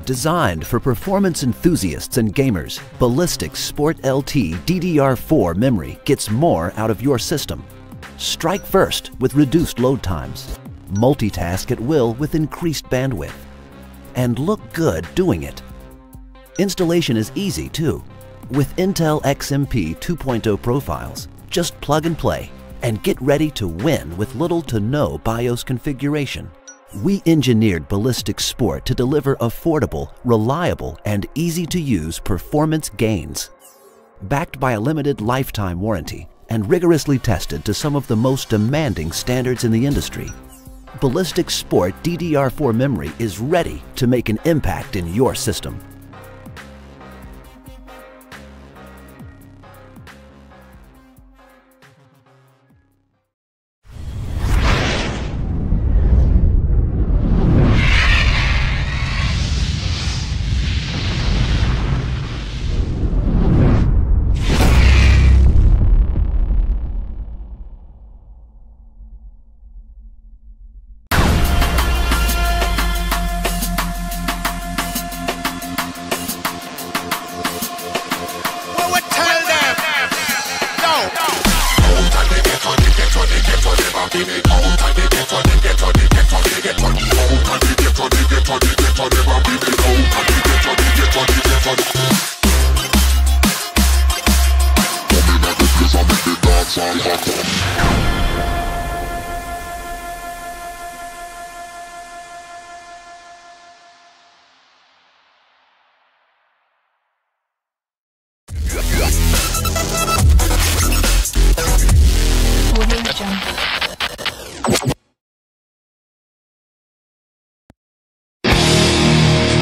Designed for performance enthusiasts and gamers, Ballistix Sport LT DDR4 memory gets more out of your system. Strike first with reduced load times. Multitask at will with increased bandwidth. And look good doing it. Installation is easy too. With Intel XMP 2.0 profiles, just plug and play and get ready to win with little to no BIOS configuration. We engineered Ballistix Sport to deliver affordable, reliable, and easy-to-use performance gains. Backed by a limited lifetime warranty and rigorously tested to some of the most demanding standards in the industry, Ballistix Sport DDR4 memory is ready to make an impact in your system.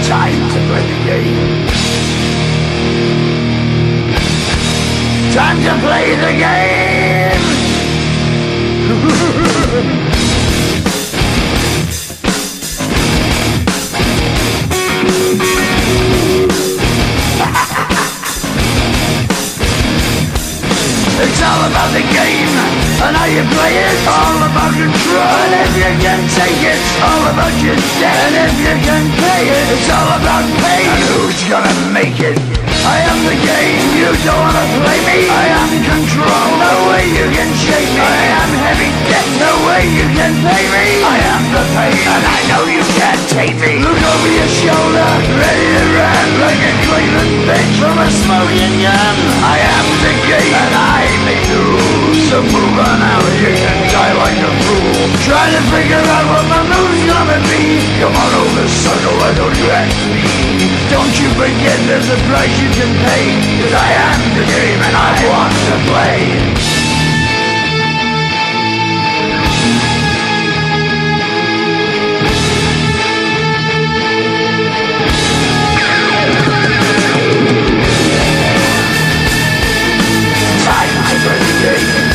Time to play the game. Time to play the game. It's all about the game and how you play it. All about control, and if you can take it, all about your debt. And if you can pay it, it's all about pay. And who's gonna make it? I am the game, you don't wanna play me. I am control, no way you can shake me. I am heavy debt, no way you can pay me. I am the pain, and I know you can't take me. Look over your shoulder, ready to run like a Cleveland bitch from a smoking gun. I am the game, and I may lose. So move on out, you can die like a fool. Trying to figure out what my move's gonna be. Come on over, sucker, why don't you ask me? Don't you forget there's a price you can pay. 'Cause I am the game and I want to play. Time to play the game.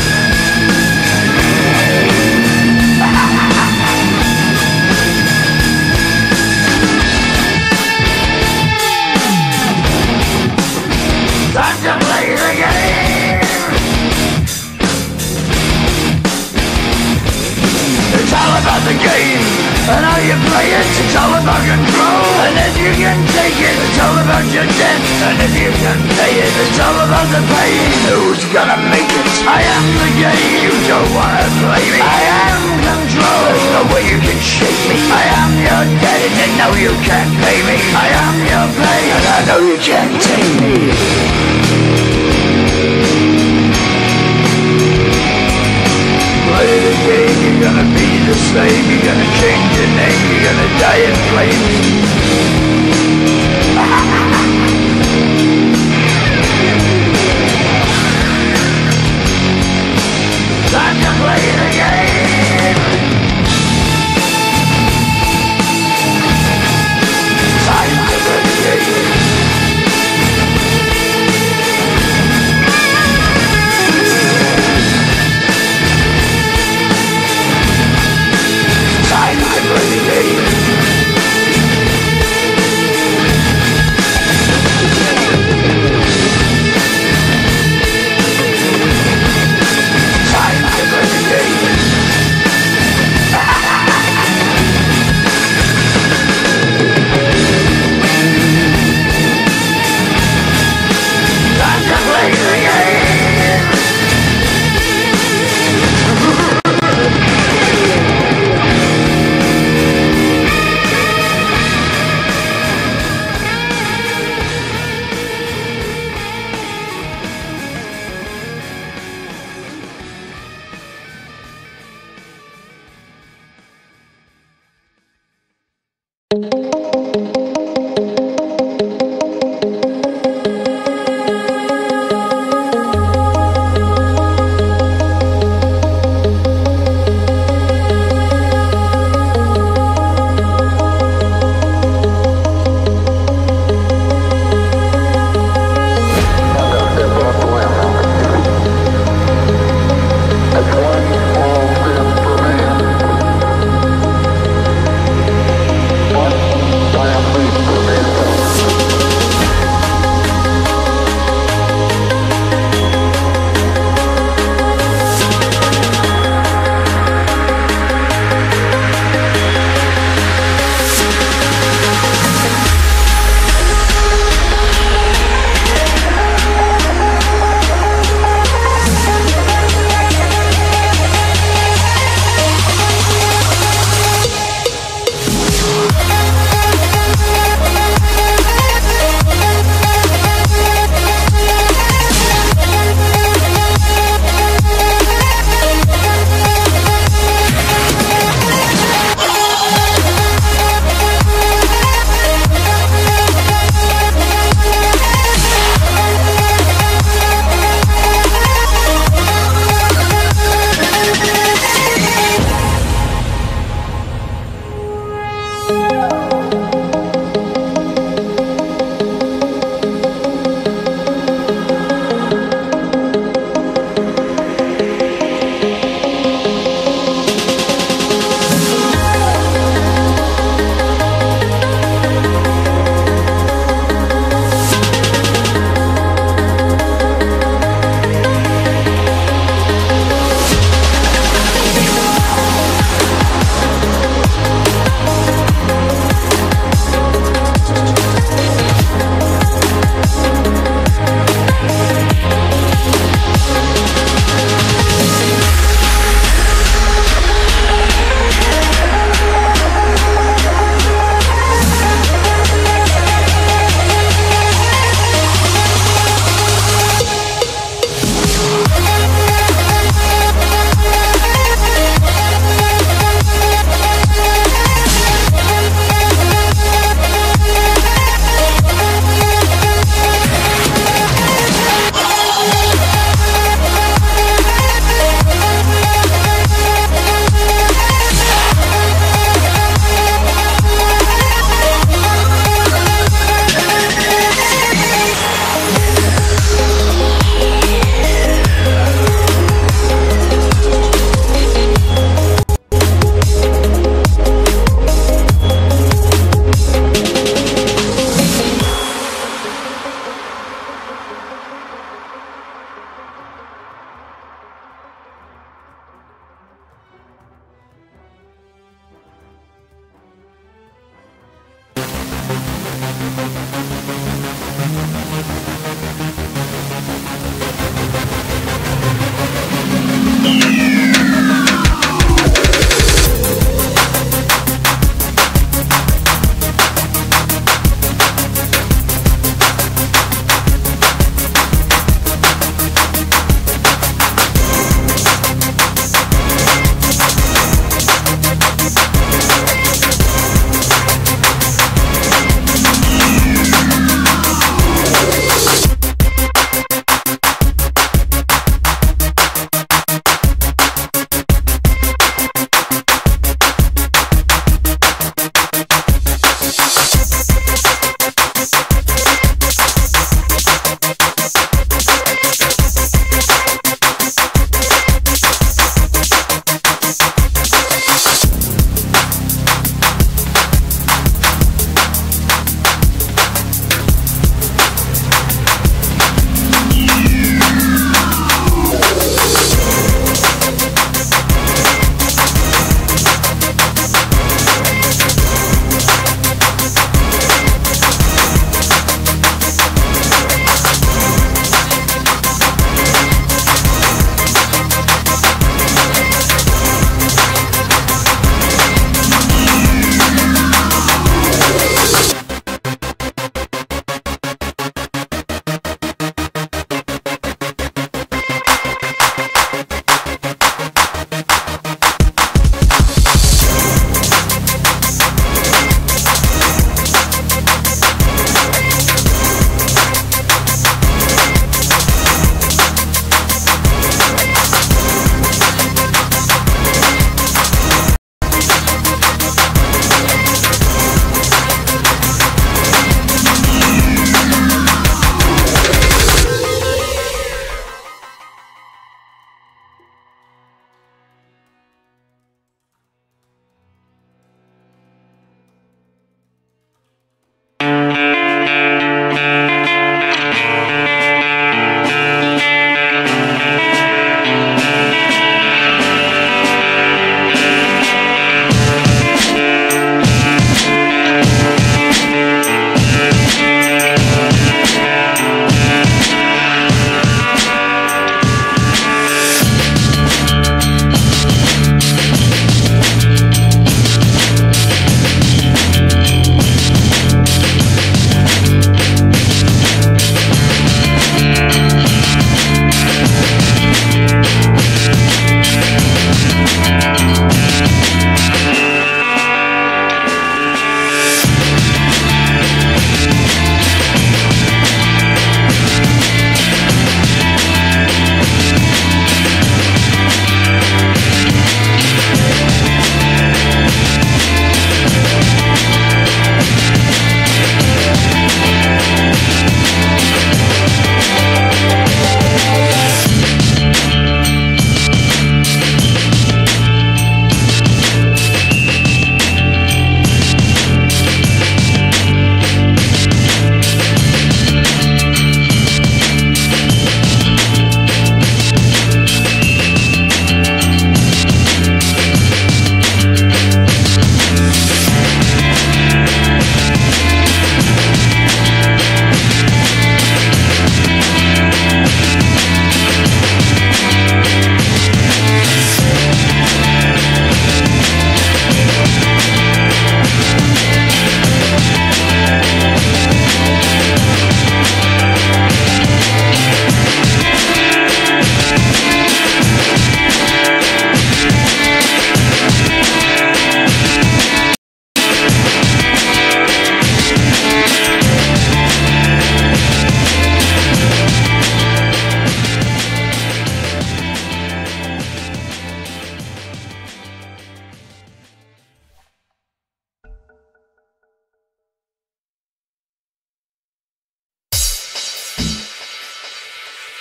Time to play the game. It's all about the game and how you play it. It's all about control, and if you can take it, it's all about your debt. And if you can pay it, it's all about the pain. Who's gonna make it? I am the game. You don't wanna play me. I am control. There's no way you can shake me. I am your debt, and you know you can't pay me. I am your pain, and I know you can't take me. Play the game. You're gonna be the same, you're gonna change your name, you're gonna die in flames. Time to play the game. Time to play the game. Time to play the game.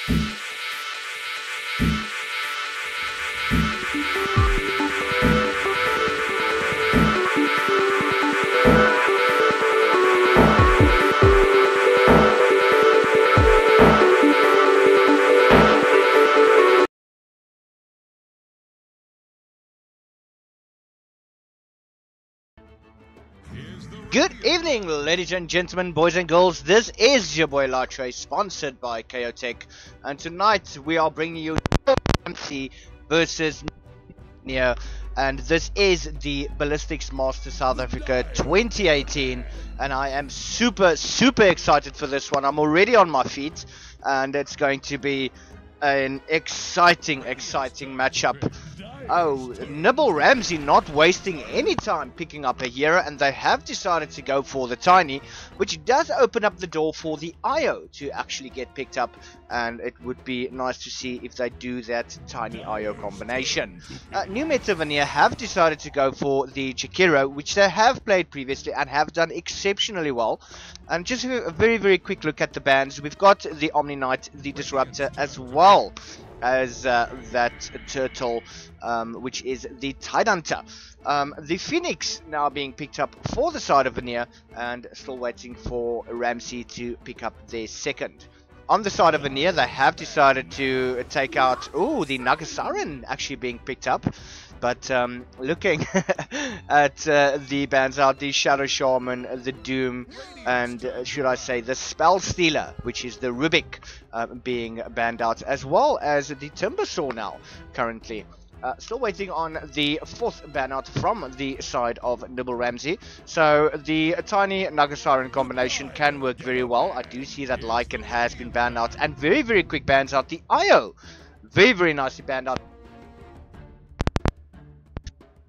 Good evening, ladies and gentlemen, boys and girls. This is your boy Latre, sponsored by KO Tech, and tonight we are bringing you Nibble RAMC versus Venere, and this is the Ballistix Master South Africa 2018, and I am super excited for this one. I'm already on my feet, and it's going to be an exciting matchup. Oh, Nibble RAMC not wasting any time picking up a hero, and they have decided to go for the Tiny, which does open up the door for the IO to actually get picked up, and it would be nice to see if they do that Tiny IO combination. New Meta Venere have decided to go for the Chikiro, which they have played previously and have done exceptionally well. And just a very quick look at the bans. We've got the Omni Knight, the Disruptor, as well as that Turtle, which is the Tidehunter. The Phoenix now being picked up for the side of Venere, and still waiting for RAMC to pick up their second. On the side of Venere, they have decided to take out, the Nagasiren actually being picked up. But looking at the bans out, the Shadow Shaman, the Doom, and should I say the Spell Stealer, which is the Rubik, being banned out, as well as the Timbersaw now currently. Still waiting on the fourth ban out from the side of Nibble RAMC. So the Tiny Nagasiren combination can work very well. I do see that Lycan has been banned out, and very quick bans out. The IO, very nicely banned out.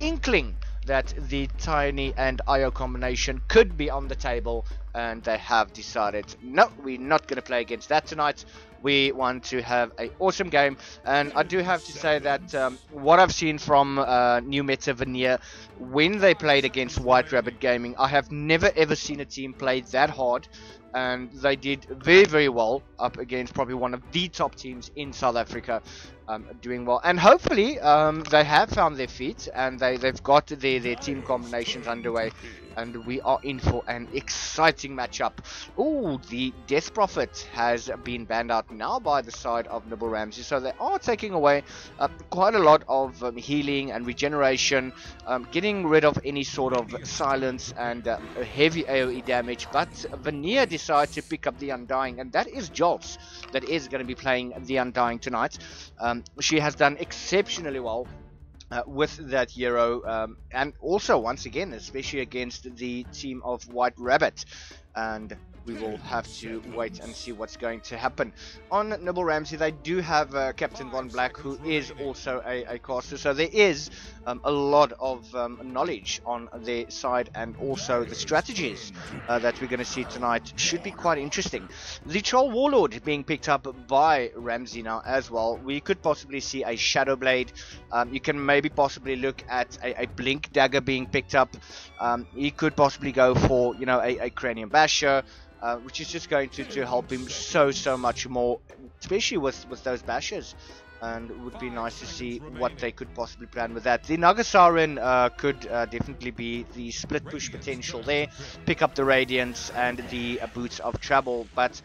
Inkling that the Tiny and IO combination could be on the table, and they have decided, no, we're not going to play against that tonight. We want to have an awesome game. And I do have to say that what I've seen from New Meta Venere when they played against White Rabbit Gaming, I have never ever seen a team play that hard, and they did very well up against probably one of the top teams in South Africa, doing well. And hopefully they have found their feet, and they've got their team combinations underway, and we are in for an exciting matchup. Oh, the Death Prophet has been banned out now by the side of Nibble RAMC, so they are taking away quite a lot of healing and regeneration, getting rid of any sort of silence and heavy AoE damage. But Venere decide to pick up the Undying, and that is Jolts that is going to be playing the Undying tonight. She has done exceptionally well with that hero, and also once again, especially against the team of White Rabbit, and we will have to wait and see what's going to happen. On Nibble RAMC, they do have Captain Von Black, who is also a caster, so there is a lot of knowledge on their side, and also the strategies that we're going to see tonight should be quite interesting. The Troll Warlord being picked up by RAMC now as well. We could possibly see a Shadow Blade. You can maybe possibly look at a Blink Dagger being picked up. He could possibly go for, you know, a Cranium Basher, which is just going to help him so much more, especially with those bashers. And it would be nice to see what they could possibly plan with that. The Nagasiren could definitely be the split push potential there, pick up the Radiance and the Boots of Trouble. But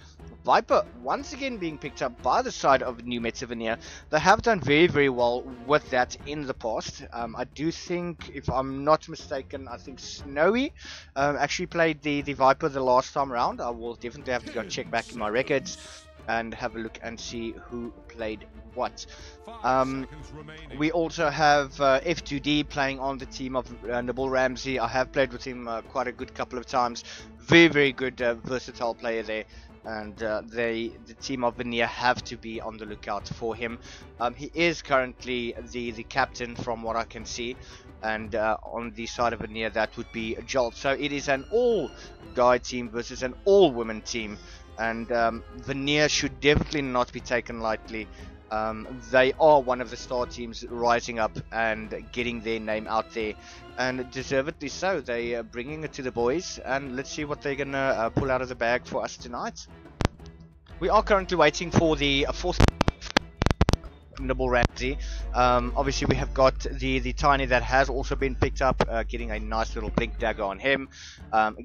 Viper once again being picked up by the side of New Meta Venere. They have done very well with that in the past. I do think, if I'm not mistaken, I think Snowy actually played the Viper the last time around. I will definitely have to go check back in my records and have a look and see who played what. We also have F2D playing on the team of Nibble RAMC. I have played with him quite a good couple of times. Very good versatile player there, and the team of Venere have to be on the lookout for him. He is currently the captain from what I can see, and on the side of Venere that would be Jolt. So it is an all guy team versus an all women team, and Venere should definitely not be taken lightly. They are one of the star teams rising up and getting their name out there, and deservedly so. They are bringing it to the boys, and let's see what they're gonna pull out of the bag for us tonight. We are currently waiting for the fourth Nibble RAMC. Obviously we have got the Tiny that has also been picked up, getting a nice little blink dagger on him,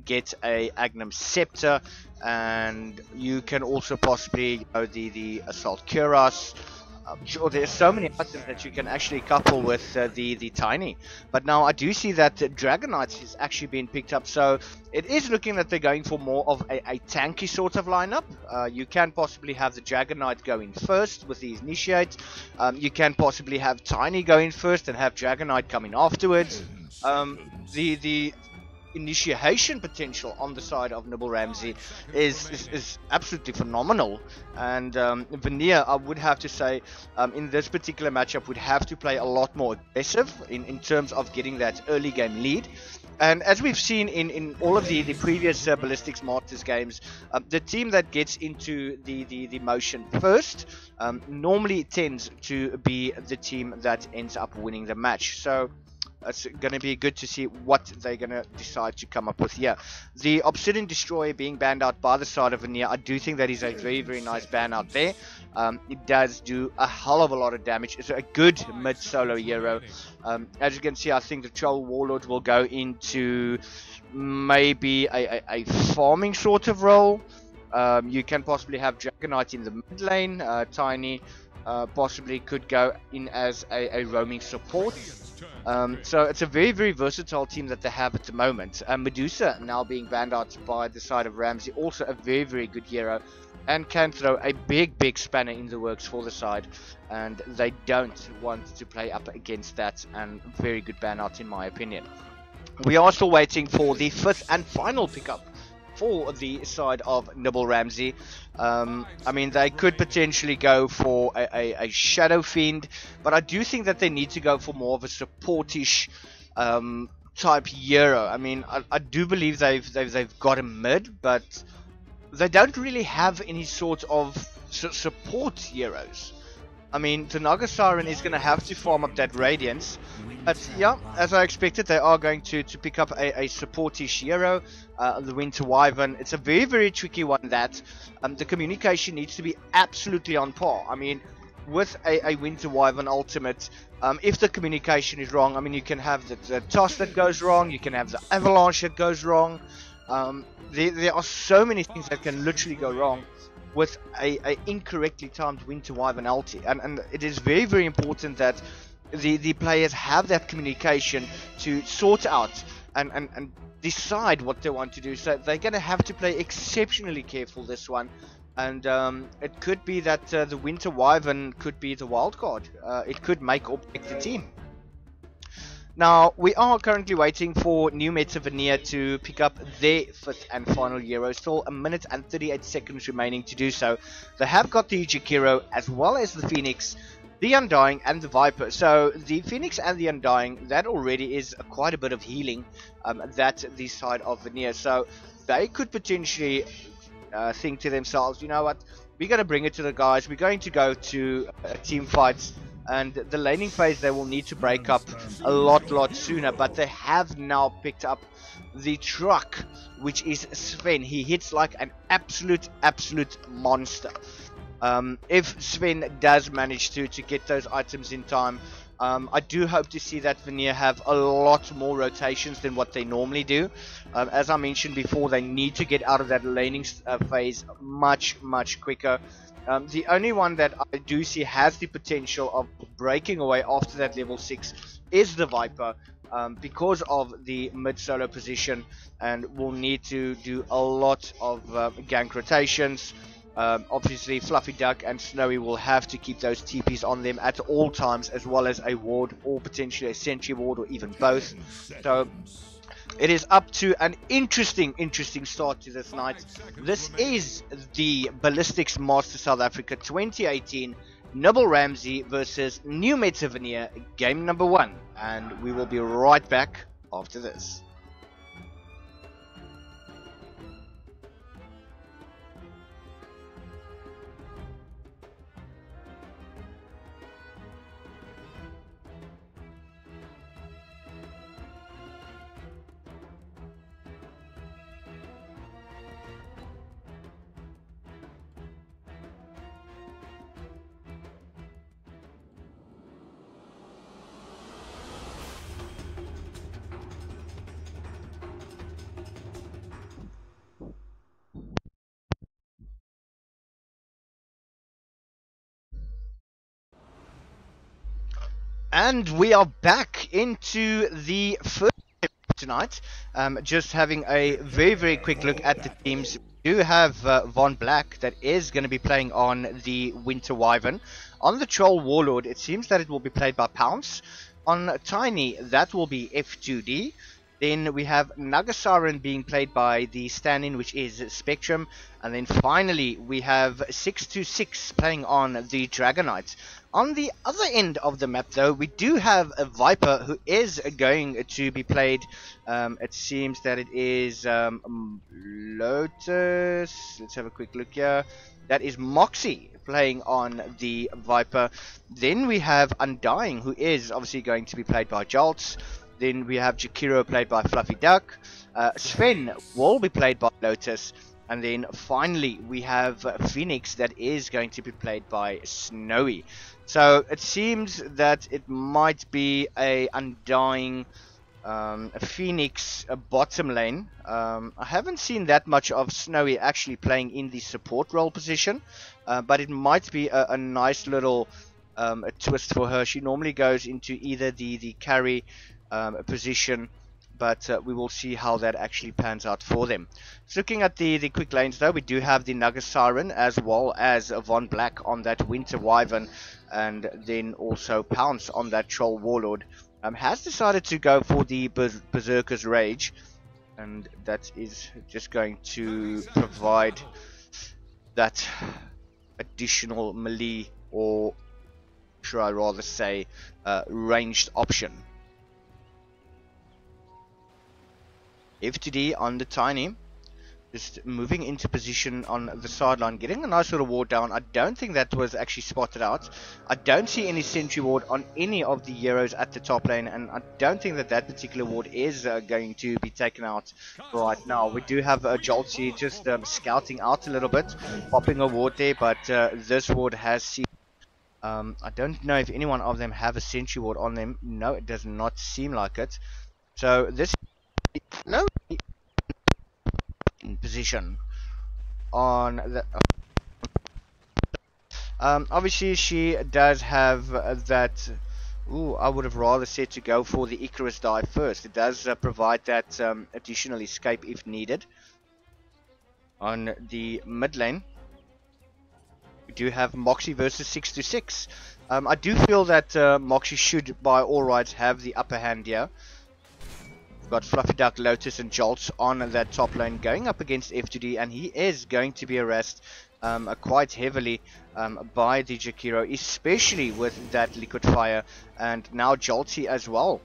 get a Agnum Scepter, and you can also possibly go the Assault Cuirass. Sure, there's so many items that you can actually couple with the Tiny, but now I do see that Dragonite is actually being picked up, so it is looking that they're going for more of a tanky sort of lineup. You can possibly have the Dragonite going first with the Initiate. You can possibly have Tiny going first and have Dragonite coming afterwards. The initiation potential on the side of Nibble RAMC is absolutely phenomenal, and Venere, I would have to say, in this particular matchup would have to play a lot more aggressive in terms of getting that early game lead. And as we've seen in all of the previous Ballistix Masters games, the team that gets into the motion first normally tends to be the team that ends up winning the match. So it's going to be good to see what they're going to decide to come up with here. The Obsidian Destroyer being banned out by the side of Venere, I do think that is a very, very nice ban out there. It does do a hell of a lot of damage. It's a good mid-solo hero. As you can see, I think the Troll Warlord will go into maybe a farming sort of role. You can possibly have Dragonite in the mid lane. Tiny possibly could go in as a roaming support. So it's a very, very versatile team that they have at the moment. Medusa now being banned out by the side of RAMC, also a very, very good hero, and can throw a big, big spanner in the works for the side, and they don't want to play up against that, and very good ban out in my opinion. We are still waiting for the fifth and final pickup for the side of Nibble RAMC. I mean, they could potentially go for a Shadow Fiend, but I do think that they need to go for more of a supportish type hero. I mean, I do believe they've got a mid, but they don't really have any sort of support heroes. I mean, the Naga Siren is going to have to farm up that Radiance. But yeah, as I expected, they are going to pick up a supportish hero, the Winter Wyvern. It's a very, very tricky one that the communication needs to be absolutely on par. I mean, with a Winter Wyvern ultimate, if the communication is wrong, I mean, you can have the toss that goes wrong, you can have the avalanche that goes wrong. There are so many things that can literally go wrong with a incorrectly timed Winter Wyvern ulti, and it is very, very important that the players have that communication to sort out and decide what they want to do. So they're going to have to play exceptionally careful this one, and it could be that the Winter Wyvern could be the wild card. It could make or break the team. Now, we are currently waiting for New Meta Venere to pick up their fifth and final hero. Still a minute and 38 seconds remaining to do so. They have got the Jakiro as well as the Phoenix, the Undying and the Viper. So the Phoenix and the Undying, that already is quite a bit of healing that the side of Venere. So they could potentially think to themselves, you know what, we're going to bring it to the guys. We're going to go to team fights. And the laning phase they will need to break up a lot sooner, but they have now picked up the truck, which is Sven. He hits like an absolute monster. If Sven does manage to get those items in time, I do hope to see that Venere have a lot more rotations than what they normally do. As I mentioned before, they need to get out of that laning phase much quicker. The only one that I do see has the potential of breaking away after that level 6 is the Viper, because of the mid-solo position, and will need to do a lot of gank rotations. Obviously Fluffy Duck and Snowy will have to keep those TPs on them at all times, as well as a ward or potentially a sentry ward or even both. So it is up to an interesting start to this night. This is the Ballistix Masters South Africa 2018 Nibble RAMC versus New Meta Venere, game number 1, and we will be right back after this. And we are back into the first tonight. Just having a very quick look at the teams. We do have Von Black that is going to be playing on the Winter Wyvern. On the Troll Warlord, it seems that it will be played by Pounce. On Tiny, that will be F2D. Then we have Nagasiren being played by the stand-in, which is Spectrum. And then finally, we have 626 playing on the Dragonite. On the other end of the map, though, we do have a Viper who is going to be played. It seems that it is Lotus. Let's have a quick look here. That is Moxie playing on the Viper. Then we have Undying, who is obviously going to be played by Jolts. Then we have Jakiro played by Fluffy Duck. Sven will be played by Lotus. And then finally we have Phoenix that is going to be played by Snowy. So it seems that it might be a Undying, a Phoenix, a bottom lane. I haven't seen that much of Snowy actually playing in the support role position. But it might be a nice little a twist for her. She normally goes into either the carry position, but we will see how that actually pans out for them. So looking at the quick lanes, though, we do have the Nagasiren as well as Von Black on that Winter Wyvern, and then also Pounce on that Troll Warlord. Has decided to go for the Berserker's Rage, and that is just going to provide that additional melee, or should I rather say ranged option. F2D on the Tiny, just moving into position on the sideline, getting a nice little ward down. I don't think that was actually spotted out. I don't see any sentry ward on any of the heroes at the top lane, and I don't think that that particular ward is going to be taken out right now. We do have a Joltsy just scouting out a little bit, popping a ward there, but this ward has seen. I don't know if any one of them have a sentry ward on them. No, it does not seem like it. So this no in position on the obviously she does have that. I would have rather said to go for the Icarus dive first. It does provide that additional escape if needed. On the mid lane, we do have Moxie versus 626. I do feel that Moxie should by all rights have the upper hand here. We've got Fluffy Duck, Lotus and Jolts on that top lane going up against F2D, and he is going to be harassed quite heavily by the Jakiro, especially with that Liquid Fire, and now Joltsy as well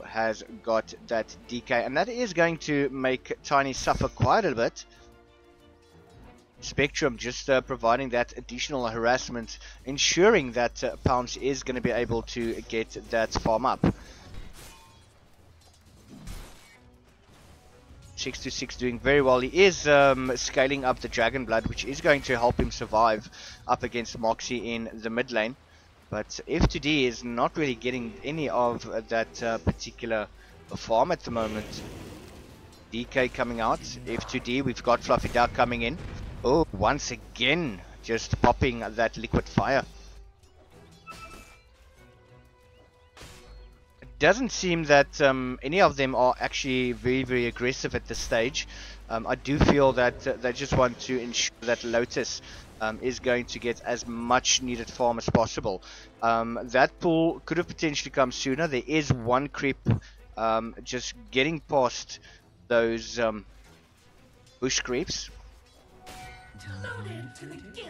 has got that DK, and that is going to make Tiny suffer quite a bit. Spectrum just providing that additional harassment, ensuring that Pounce is going to be able to get that farm up. 626 doing very well. He is scaling up the Dragon Blood, which is going to help him survive up against Moxie in the mid lane. But F2D is not really getting any of that particular farm at the moment. DK coming out. F2D, we've got Fluffy Duck coming in. Oh, once again, just popping that Liquid Fire. Doesn't seem that any of them are actually very aggressive at this stage. I do feel that they just want to ensure that Lotus is going to get as much needed farm as possible. That pull could have potentially come sooner. There is one creep just getting past those bush creeps.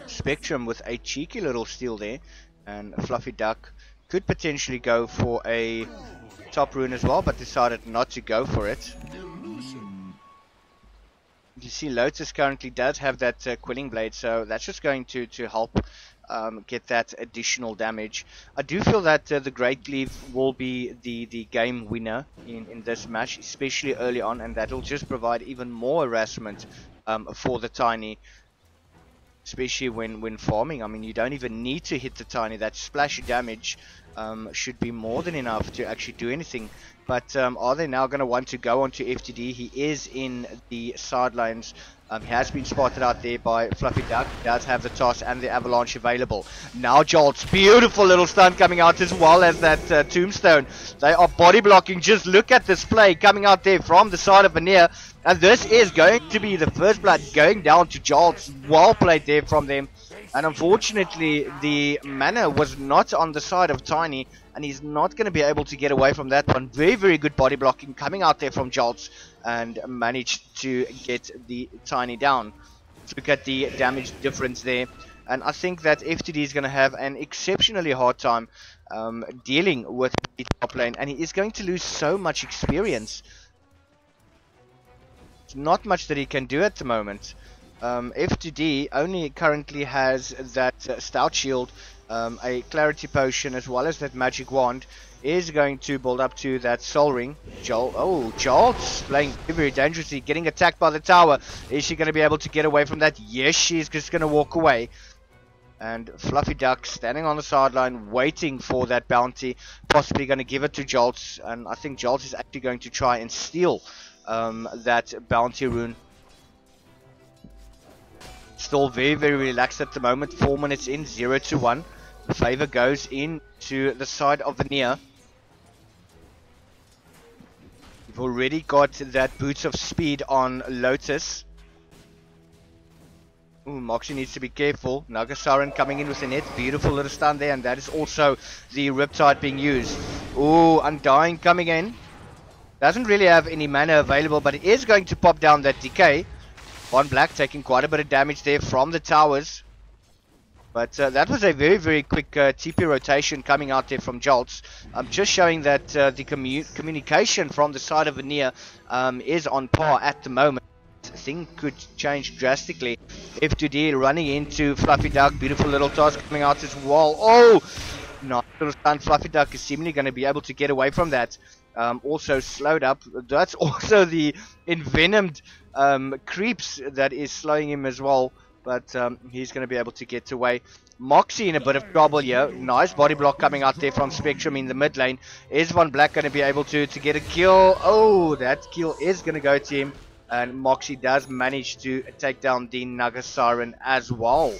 Spectrum with a cheeky little steal there, and Fluffy Duck could potentially go for a top rune as well, but decided not to go for it. You see Lotus currently does have that Quelling Blade, so that's just going to help get that additional damage. I do feel that the Great Cleave will be the game winner in this match, especially early on, and that will just provide even more harassment for the Tiny. Especially when farming. I mean, you don't even need to hit the Tiny. That splash damage should be more than enough to actually do anything. But are they now going to want to go onto FTD? He is in the sidelines. He has been spotted out there by Fluffy Duck. He does have the toss and the avalanche available. Now Jolts, beautiful little stun coming out as well as that tombstone. They are body blocking. Just look at this play coming out there from the side of Venere. And this is going to be the first blood going down to Jolts. Well played there from them. And unfortunately, the mana was not on the side of Tiny, and he's not going to be able to get away from that one. Very, very good body blocking coming out there from Jolts, and managed to get the Tiny down. Look at the damage difference there. And I think that FTD is going to have an exceptionally hard time dealing with the top lane, and he is going to lose so much experience. There's not much that he can do at the moment. FTD only currently has that stout shield, a clarity potion, as well as that magic wand. Is going to build up to that soul ring. Jolt's playing very dangerously, getting attacked by the tower. Is she going to be able to get away from that? Yes, she's just going to walk away. And Fluffy Duck standing on the sideline waiting for that bounty, possibly going to give it to Jolts, and I think Jolts is actually going to try and steal that bounty rune. Still very, very relaxed at the moment. 4 minutes in, 0-1. The favor goes in to the side of Venere. We've already got that Boots of Speed on Lotus. Ooh, Moxie needs to be careful. Nagasaran coming in with a net. Beautiful little stun there, and that is also the Riptide being used. Ooh, Undying coming in. Doesn't really have any mana available, but it is going to pop down that decay. Von Black taking quite a bit of damage there from the towers. But that was a very, very quick TP rotation coming out there from Jolts. Just showing that the communication from the side of Venere is on par at the moment. Thing could change drastically. F2D running into Fluffy Duck. Beautiful little toss coming out as well. Oh! Nice little stun. Fluffy Duck is seemingly going to be able to get away from that. Also slowed up. That's also the envenomed creeps that is slowing him as well. But he's going to be able to get away. Moxie in a bit of trouble here. Nice body block coming out there from Spectrum in the mid lane. Is Von Black going to be able to get a kill? Oh, that kill is going to go to him. And Moxie does manage to take down the Nagasaran as well.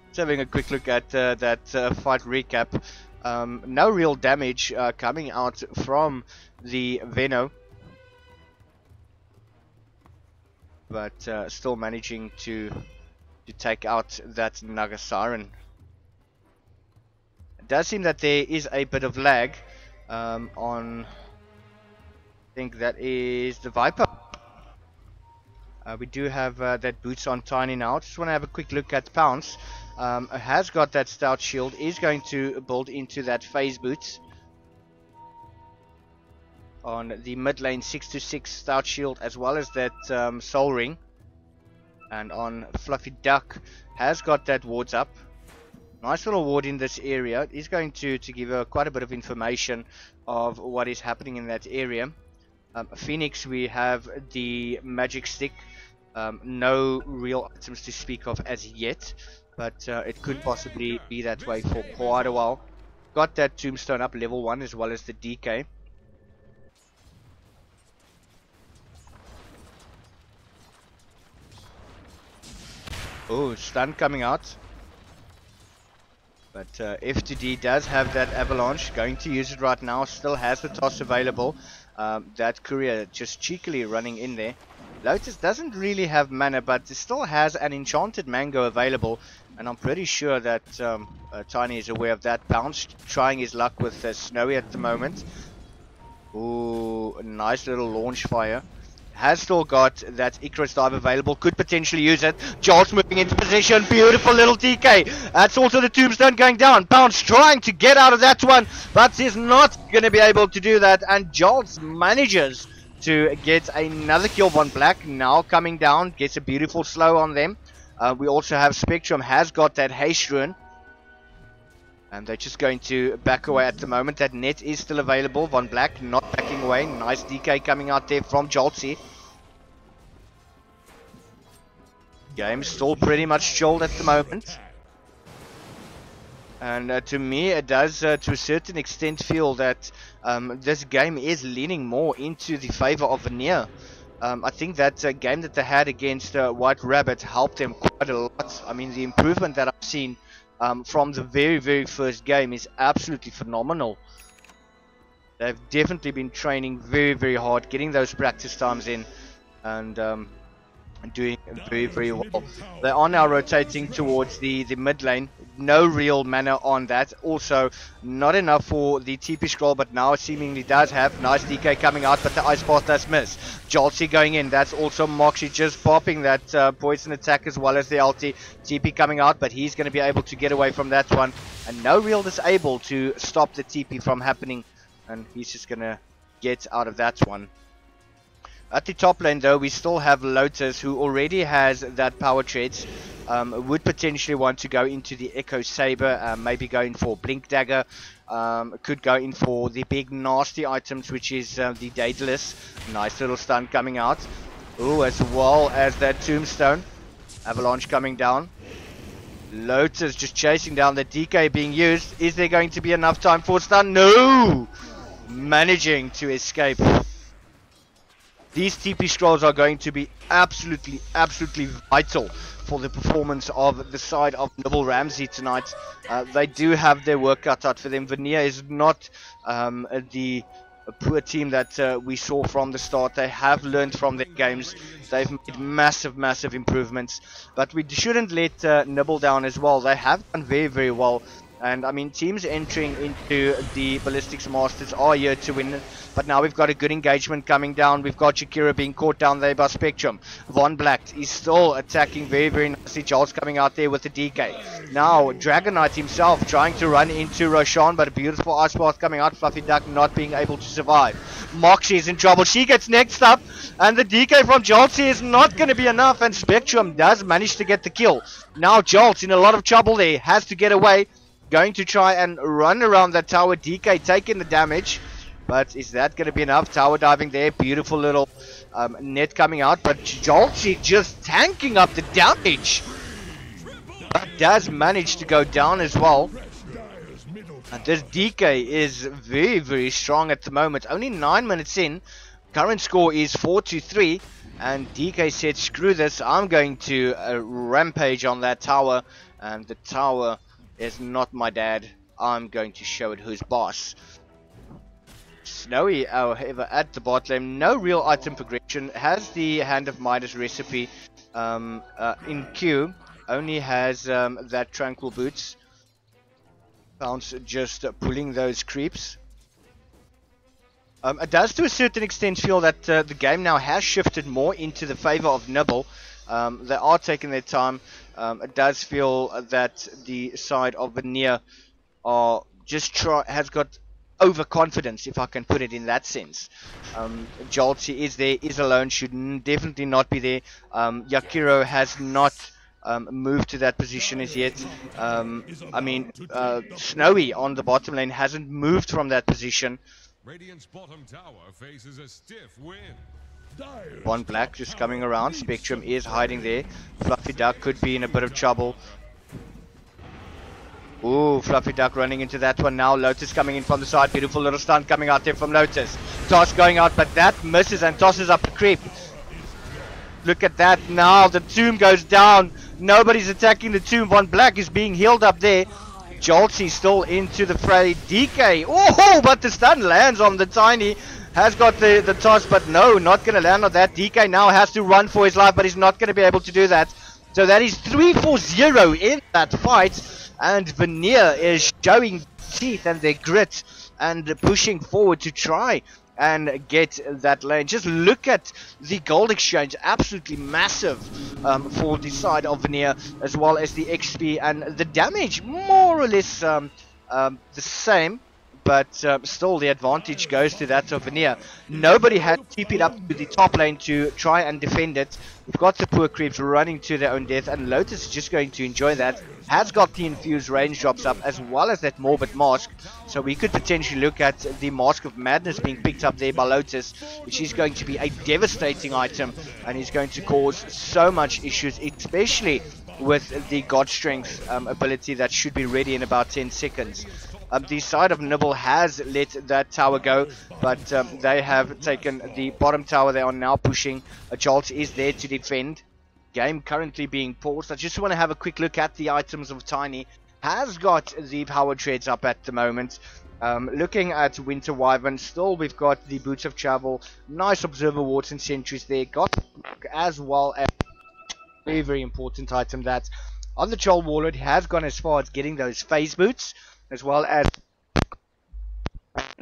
Just having a quick look at that fight recap. No real damage coming out from the Veno. But still managing to take out that Nagasaran. It does seem that there is a bit of lag on... I think that is the Viper. We do have that Boots on Tiny now. Just want to have a quick look at Pounce. Has got that stout shield. Is going to build into that phase Boots. On the mid lane 6-6 stout shield, as well as that soul ring. And on Fluffy Duck has got that wards up. Nice little ward in this area. He's going to give her quite a bit of information of what is happening in that area. Phoenix, we have the magic stick. No real items to speak of as yet, but it could possibly be that way for quite a while. Got that tombstone up level 1 as well as the DK. Oh, stun coming out. But F2D does have that avalanche. Going to use it right now. Still has the toss available. That courier just cheekily running in there. Lotus doesn't really have mana, but still has an enchanted mango available. And I'm pretty sure that Tiny is aware of that. Bounce trying his luck with Snowy at the moment. Ooh, a nice little launch fire. Has still got that Icarus dive available. Could potentially use it. Jolts moving into position. Beautiful little DK. That's also the tombstone going down. Bounce trying to get out of that one, but is not going to be able to do that. And Jolts manages to get another kill on Black. Now coming down. Gets a beautiful slow on them. We also have Spectrum. Has got that haste rune. And they're just going to back away at the moment. That net is still available. Von Black not backing away. Nice DK coming out there from Joltsy. Game still pretty much chilled at the moment. And to me, it does, to a certain extent, feel that this game is leaning more into the favor of Venere. I think that game that they had against White Rabbit helped them quite a lot. I mean, the improvement that I've seen from the very first game is absolutely phenomenal. They've definitely been training very hard, getting those practice times in, and doing very well. They are now rotating towards the mid lane. No real mana on that. Also, not enough for the TP scroll, but now it seemingly does have. Nice DK coming out, but the Ice Path does miss. Jolty going in. That's also Moxie just popping that poison attack as well as the ulti. TP coming out, but he's going to be able to get away from that one. And no real disable to stop the TP from happening. And he's just going to get out of that one. At the top lane though, we still have Lotus, who already has that power treads. Would potentially want to go into the Echo Saber, maybe going for Blink Dagger. Could go in for the big nasty items, which is the Daedalus. Nice little stun coming out. Ooh, as well as that Tombstone. Avalanche coming down. Lotus just chasing down the DK being used. Is there going to be enough time for stun? No! Managing to escape. These TP scrolls are going to be absolutely vital for the performance of the side of Nibble RAMC tonight. They do have their work cut out for them. Venere is not the poor team that we saw from the start. They have learned from their games. They've made massive improvements. But we shouldn't let Nibble down as well. They have done very well. And I mean, teams entering into the Ballistix Masters are here to win. But now we've got a good engagement coming down. We've got Shakira being caught down there by Spectrum. Von Black is still attacking very nicely. Charles coming out there with the DK. Now Dragon Knight himself trying to run into Roshan, but a beautiful Ice Path coming out. Fluffy Duck not being able to survive. Moxie is in trouble. She gets next up. And the DK from Jolty is not going to be enough. And Spectrum does manage to get the kill. Now Jolt in a lot of trouble there. Has to get away. Going to try and run around that tower. DK taking the damage. But is that going to be enough? Tower diving there. Beautiful little net coming out. But Jolty just tanking up the damage. But does manage to go down as well. And this DK is very strong at the moment. Only 9 minutes in. Current score is 4-3. And DK said, screw this. I'm going to rampage on that tower. And the tower is not my dad. I'm going to show it who's boss. Snowy, however, at the bot lane, no real item progression. Has the Hand of Midas recipe in queue. Only has that Tranquil Boots. Bounce just pulling those creeps. It does to a certain extent feel that the game now has shifted more into the favor of Nibble. They are taking their time. It does feel that the side of Venere are has got overconfidence, if I can put it in that sense. Jolty is there, is alone, should definitely not be there. Yakiro has not moved to that position as yet. I mean, Snowy on the bottom lane hasn't moved from that position. Radiant's bottom tower faces a stiff wind. One Black just coming around. Spectrum is hiding there. Fluffy Duck could be in a bit of trouble. Ooh, Fluffy Duck running into that one now. Lotus coming in from the side. Beautiful little stun coming out there from Lotus. Toss going out, but that misses and tosses up the creep. Look at that now. The tomb goes down. Nobody's attacking the tomb. One Black is being healed up there. Jolty still into the fray. DK. Oh, but the stun lands on the Tiny. Has got the toss, but no, not going to land on that. DK now has to run for his life, but he's not going to be able to do that. So that is 3-4-0 in that fight. And Venere is showing teeth and their grit and pushing forward to try and get that lane. Just look at the gold exchange, absolutely massive for the side of Venere, as well as the XP and the damage, more or less the same. But still the advantage goes to that of Venere. Nobody had TP'd up to the top lane to try and defend it. We've got the poor creeps running to their own death, and Lotus is just going to enjoy that. Has got the infused range drops up, as well as that Morbid Mask. So we could potentially look at the Mask of Madness being picked up there by Lotus, which is going to be a devastating item, and is going to cause so much issues, especially with the God Strength ability that should be ready in about 10 seconds. The side of Nibble has let that tower go, but they have taken the bottom tower. They are now pushing. A Jolt is there to defend. Game currently being paused. I just want to have a quick look at the items of Tiny. Has got the power treads up at the moment. Looking at Winter Wyvern, still we've got the Boots of Travel, nice Observer Wards and Sentries there, got as well as very, very important item that on the Troll Warlord has gone as far as getting those phase boots, as well as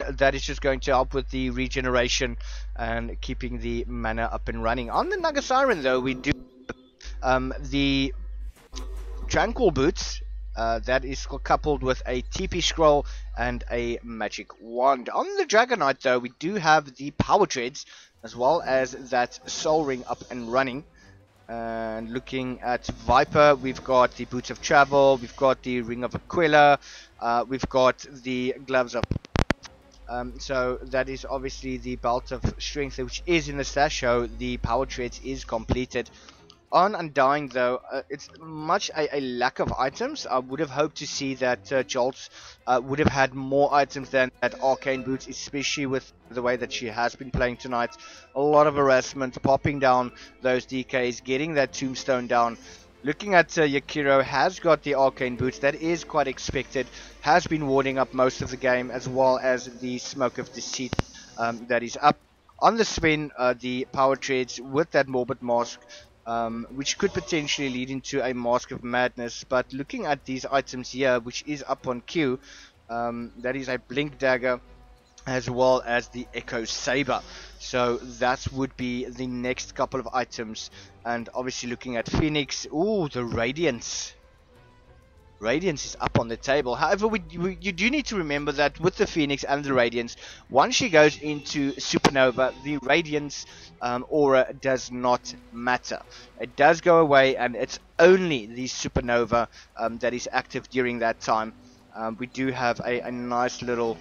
that is just going to help with the regeneration and keeping the mana up and running. On the Naga Siren though, we do the Tranquil Boots. That is coupled with a TP scroll and a magic wand. On the Dragonite though, we do have the power treads as well as that soul ring up and running. And looking at Viper, we've got the Boots of Travel, we've got the Ring of Aquila, we've got the Gloves of so that is obviously the Belt of Strength, which is in the stash, so the power treads is completed. On Undying though, it's much a lack of items. I would have hoped to see that Jolts would have had more items than that Arcane Boots, especially with the way that she has been playing tonight. A lot of harassment, popping down those DKs, getting that Tombstone down. Looking at Yakiro, has got the Arcane Boots, that is quite expected, has been warding up most of the game, as well as the Smoke of Deceit that is up. On the Sven, the power treads with that Morbid Mask, which could potentially lead into a Mask of Madness. But looking at these items here, which is up on queue, that is a Blink Dagger as well as the Echo Saber. So that would be the next couple of items. And obviously looking at Phoenix, ooh, the Radiance. Radiance is up on the table. However, you do need to remember that with the Phoenix and the Radiance, once she goes into Supernova, the Radiance aura does not matter. It does go away, and it's only the Supernova that is active during that time. We do have a nice little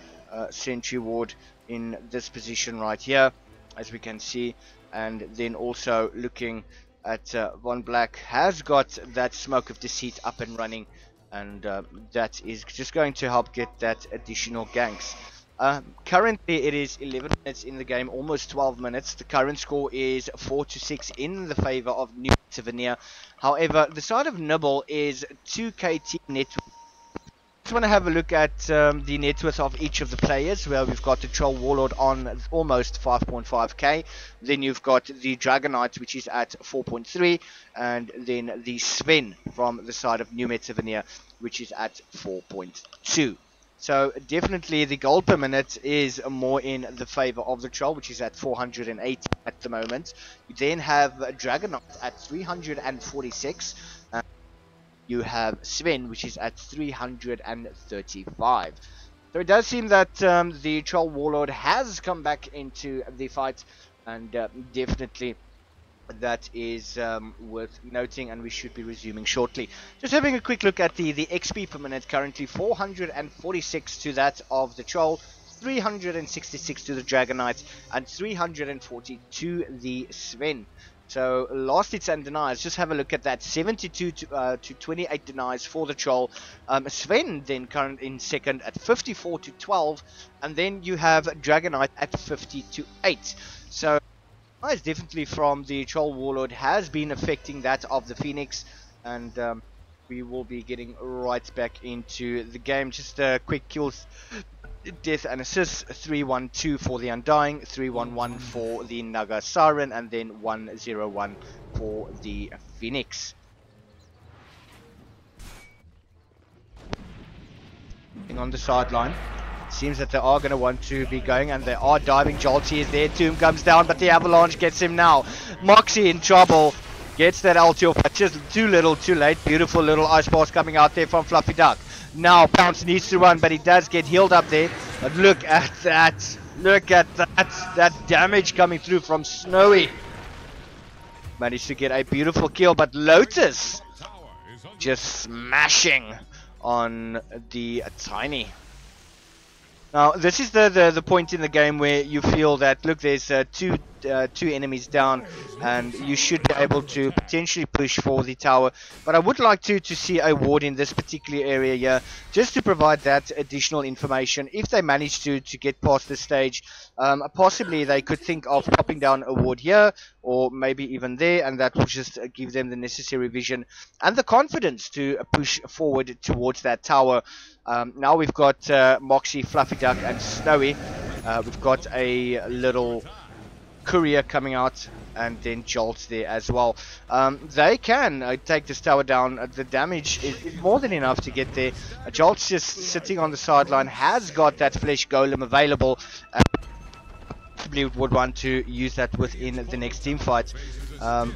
Sentry Ward in this position right here, as we can see. And then also looking at Von Black, has got that Smoke of Deceit up and running. And that is just going to help get that additional ganks. Currently it is 11 minutes in the game, almost 12 minutes. The current score is 4-6 in the favor of New Venere. However, the side of Nibble is 2KT net. Just want to have a look at the net worth of each of the players, where we've got the Troll Warlord on almost 5.5k, then you've got the Dragonite, which is at 4.3, and then the Sven from the side of New Venere, which is at 4.2. So definitely the gold per minute is more in the favor of the Troll, which is at 480 at the moment. You then have Dragonite at 346. You have Sven, which is at 335. So it does seem that the Troll Warlord has come back into the fight, and definitely that is worth noting, and we should be resuming shortly. Just having a quick look at the XP per minute, currently 446 to that of the Troll, 366 to the Dragonite, and 340 to the Sven. So last hits and denies, just have a look at that, 72 to 28 denies for the Troll. Sven then current in second at 54 to 12, and then you have Dragonite at 50 to 8. So denies definitely from the Troll Warlord has been affecting that of the Phoenix, and we will be getting right back into the game. Just a quick kills, death and assist, 312 for the Undying, 311 for the Naga Siren, and then 101 for the Phoenix. On the sideline, seems that they are going to want to be going, and they are diving. Jolty is there, Tomb comes down, but the Avalanche gets him now. Moxie in trouble, gets that ulti off, just too little, too late. Beautiful little ice bars coming out there from Fluffy Duck. Now Pounce needs to run, but he does get healed up there. But look at that. Look at that damage coming through from Snowy. Managed to get a beautiful kill, but Lotus just smashing on the Tiny. Now this is the point in the game where you feel that, look, there's two two enemies down, and you should be able to potentially push for the tower. But I would like to see a ward in this particular area here, just to provide that additional information. If they manage to get past this stage, possibly they could think of popping down a ward here, or maybe even there, and that will just give them the necessary vision and the confidence to push forward towards that tower. Now we've got Moxie, Fluffy Duck, and Snowy. We've got a little courier coming out, and then Jolt's there as well. They can take this tower down. The damage is more than enough to get there. Jolt's just sitting on the sideline, has got that flesh golem available. Probably would want to use that within the next team fight.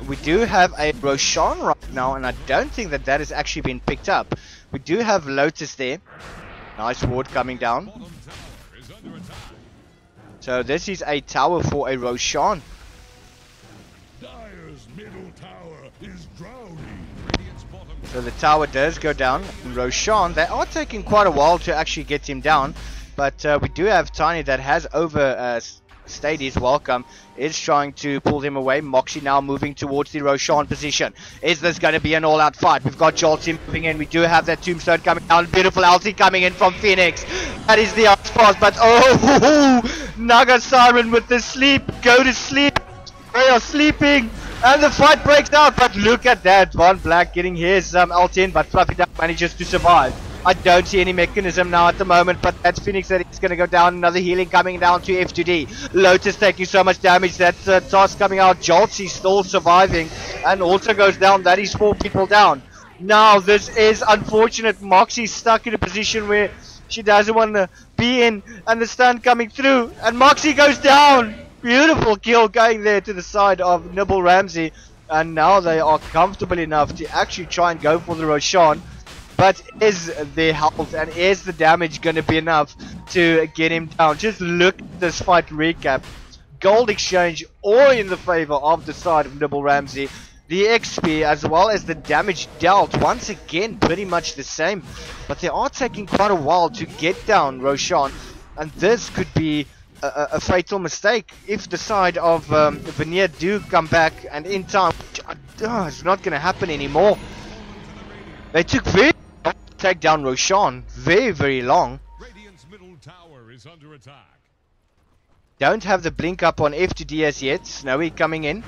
We do have a Roshan right now, and I don't think that has actually been picked up. We do have Lotus there. Nice ward coming down. So this is a tower for a Roshan. Dire's middle tower is drowning. So the tower does go down. Roshan, they are taking quite a while to actually get him down, but we do have Tiny that has overstayed his welcome, is trying to pull them away. Moxie now moving towards the Roshan position. Is this going to be an all-out fight? We've got Jolty moving in. We do have that tombstone coming down. Beautiful ulti coming in from Phoenix. That is the outpass, but oh, Naga Siren with the sleep. Go to sleep. They are sleeping, and the fight breaks out. But look at that, Von Black getting his ult in, but Fluffy Duck manages to survive. I don't see any mechanism now at the moment, but that's Phoenix that is going to go down. Another healing coming down to F2D. Lotus taking so much damage. That's toss coming out. Joltsy still surviving and also goes down. That is 4 people down. Now this is unfortunate. Moxie's stuck in a position where she doesn't want to be in, and the stun coming through, and Moxie goes down. Beautiful kill going there to the side of Nibble RAMC, and now they are comfortable enough to actually try and go for the Roshan. But is their health and is the damage going to be enough to get him down? Just look at this fight recap. Gold exchange all in the favor of the side of Nibble RAMC. The XP as well as the damage dealt, once again pretty much the same. But they are taking quite a while to get down Roshan, and this could be a fatal mistake if the side of Venere do come back, and in time, it's not going to happen anymore. They took very long to take down Roshan, very long. Radiant's middle tower is under attack. Don't have the blink up on F2D as yet. Snowy coming in.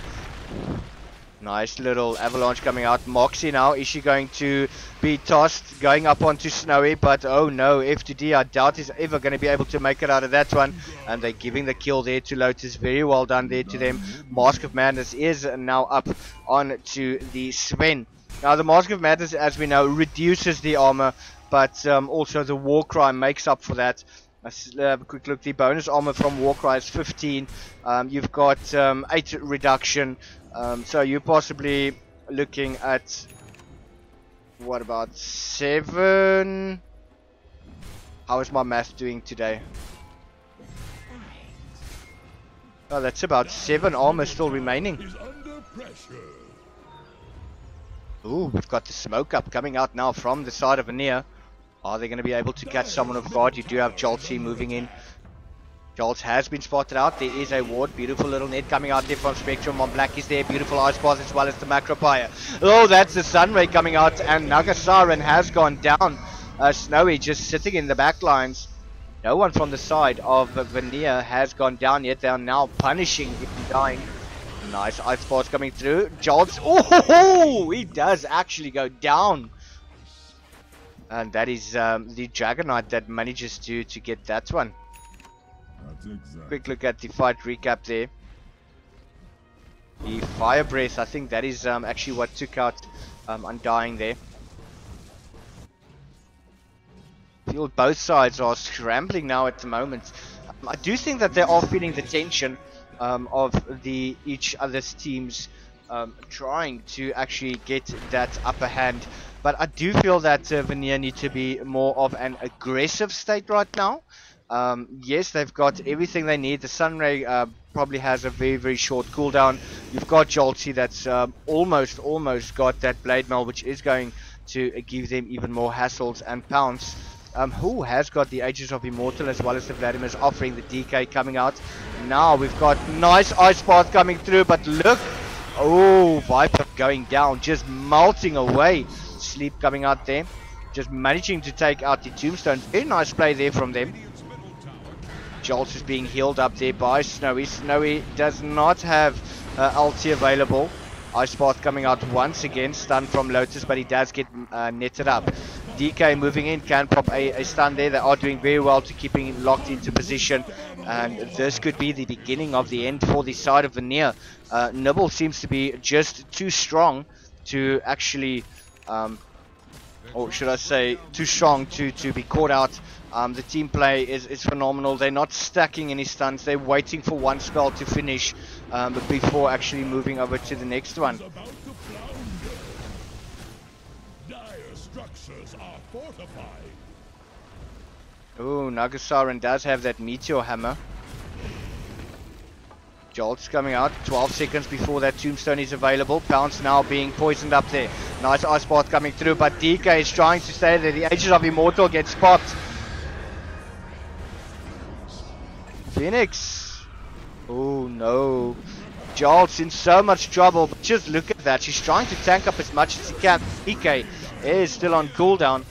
Nice little avalanche coming out. Moxie now, is she going to be tossed going up onto Snowy? But oh no, F2D I doubt is ever going to be able to make it out of that one. And they're giving the kill there to Lotus. Very well done there to them. Mask of Madness is now up onto the Sven. Now the Mask of Madness, as we know, reduces the armor, but also the Warcry makes up for that. Let's have a quick look. The bonus armor from Warcry is 15. You've got 8 reduction. So you're possibly looking at, what about 7? How is my math doing today? Oh, that's about 7 armor still remaining. Ooh, we've got the smoke up coming out now from the side of Venere. Are they going to be able to catch someone off guard? You do have Joltsy moving in. Jolts has been spotted out. There is a ward. Beautiful little net coming out there from Spectrum. On Black is there. Beautiful ice pass as well as the macro fire. Oh, that's the Sunray coming out, and Naga Siren has gone down. Snowy just sitting in the back lines. No one from the side of Venere has gone down yet. They are now punishing him dying. Nice ice pass coming through. Jolts. Oh, he does actually go down. And that is the Dragon Knight that manages to get that one. Exactly. Quick look at the fight recap there. The Fire Breath, I think that is actually what took out Undying there. Feel both sides are scrambling now at the moment. I do think that they are feeling the tension of each other's teams trying to actually get that upper hand. But I do feel that Venere need to be more of an aggressive state right now. Yes, they've got everything they need. The Sunray probably has a very short cooldown. You've got Joltsy that's almost got that Blade Mail, which is going to give them even more hassles and pounce. who has got the Ages of Immortal as well as the Vladimir's offering the DK coming out. Now we've got nice Ice Path coming through, but look, oh, Viper going down, just melting away. Sleep coming out there, just managing to take out the Tombstone. Very nice play there from them. Jolts is being healed up there by Snowy. Snowy does not have ulti available. Ice Path coming out once again, stun from Lotus, but he does get netted up. DK moving in, can pop a stun there. They are doing very well to keeping him locked into position, and this could be the beginning of the end for the side of Venere. Nibble seems to be just too strong to actually, or should I say, too strong to be caught out. The team play is phenomenal. They're not stacking any stuns. They're waiting for one spell to finish before actually moving over to the next one. Oh, Nagasaran does have that Meteor Hammer. Jolt's coming out 12 seconds before that Tombstone is available. Pounce now being poisoned up there. Nice Ice Path coming through, but DK is trying to stay there. The Ages of Immortal gets popped. Phoenix. Oh no. Jolt's in so much trouble, but just look at that. She's trying to tank up as much as he can. DK is still on cooldown.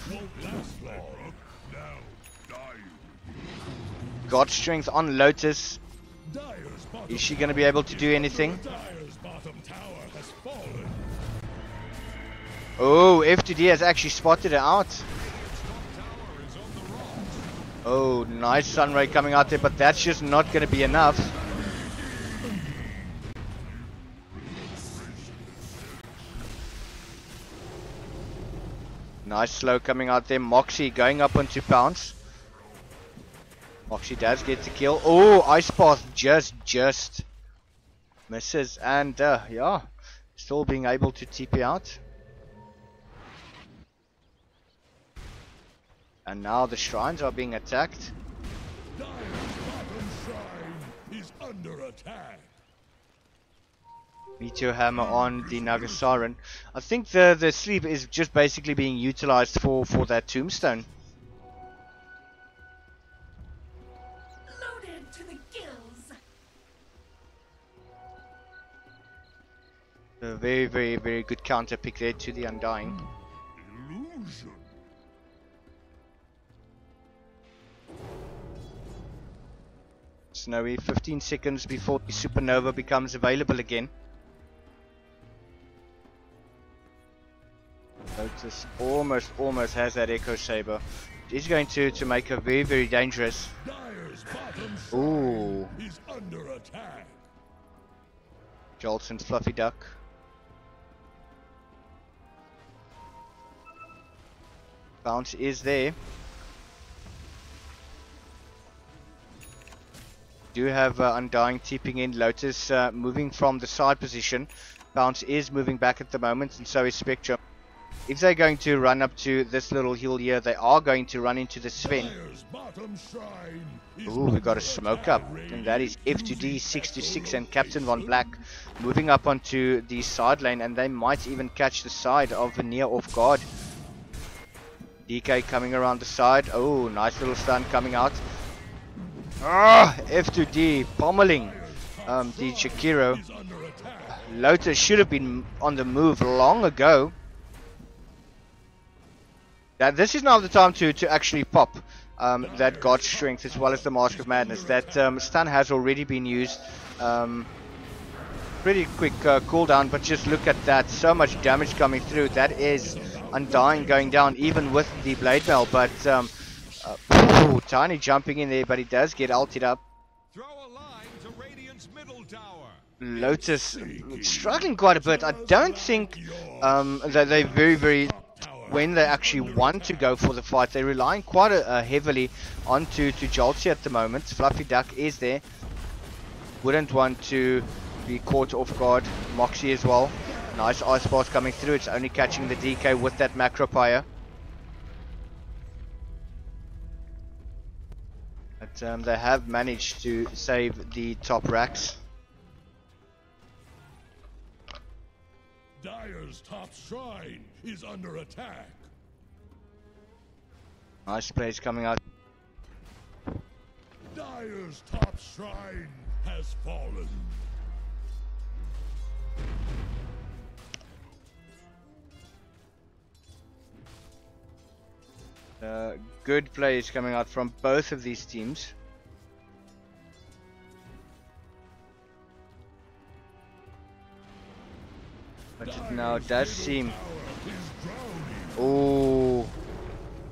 God Strength on Lotus. Is she going to be able to do anything? Oh, F2D has actually spotted her out. Oh, nice Sunray coming out there, but that's just not going to be enough. Nice slow coming out there. Moxie going up onto Pounce. Moxie does get the kill. Oh, Ice Path just misses, and yeah, still being able to TP out. And now the shrines are being attacked. Bottom shrine is under attack. Meteor Hammer on the Nagasaran. I think the sleep is just basically being utilized for that Tombstone. Loaded to the gills. A very good counter pick there to the Undying. Illusion. Snowy 15 seconds before the Supernova becomes available again. Lotus almost has that Echo Saber. He's going to make her very dangerous. Ooh. He's under attack. Jolts and Fluffy Duck. Bounce is there. Do have Undying tipping in. Lotus moving from the side position. Bounce is moving back at the moment, and so is Spectrum. If they're going to run up to this little hill here, they are going to run into the Sven. Ooh, we got a smoke up, and that is F2D 6-6 and Captain Von Black moving up onto the side lane, and they might even catch the side of Venere off guard. DK coming around the side. Oh, nice little stun coming out. Ah, F2D pommeling the Shakiro. Lotus should have been on the move long ago. This is now the time to actually pop that God Strength as well as the Mask of Madness. That stun has already been used. Pretty quick cooldown, but just look at that. So much damage coming through. That is Undying going down even with the Blade Mail. But ooh, Tiny jumping in there, but he does get ulted up. Throw a line to Radiant's middle tower. Lotus struggling quite a bit. I don't think that they very when they actually want to go for the fight, they're relying quite heavily onto Jolty at the moment. Fluffy Duck is there. Wouldn't want to be caught off guard. Moxie as well. Nice Ice Path coming through. It's only catching the DK with that Macro Pyre. But they have managed to save the top racks. Dire's top shrine is under attack. Nice plays coming out. Dire's top shrine has fallen. Good plays coming out from both of these teams. But it now does seem... Oh,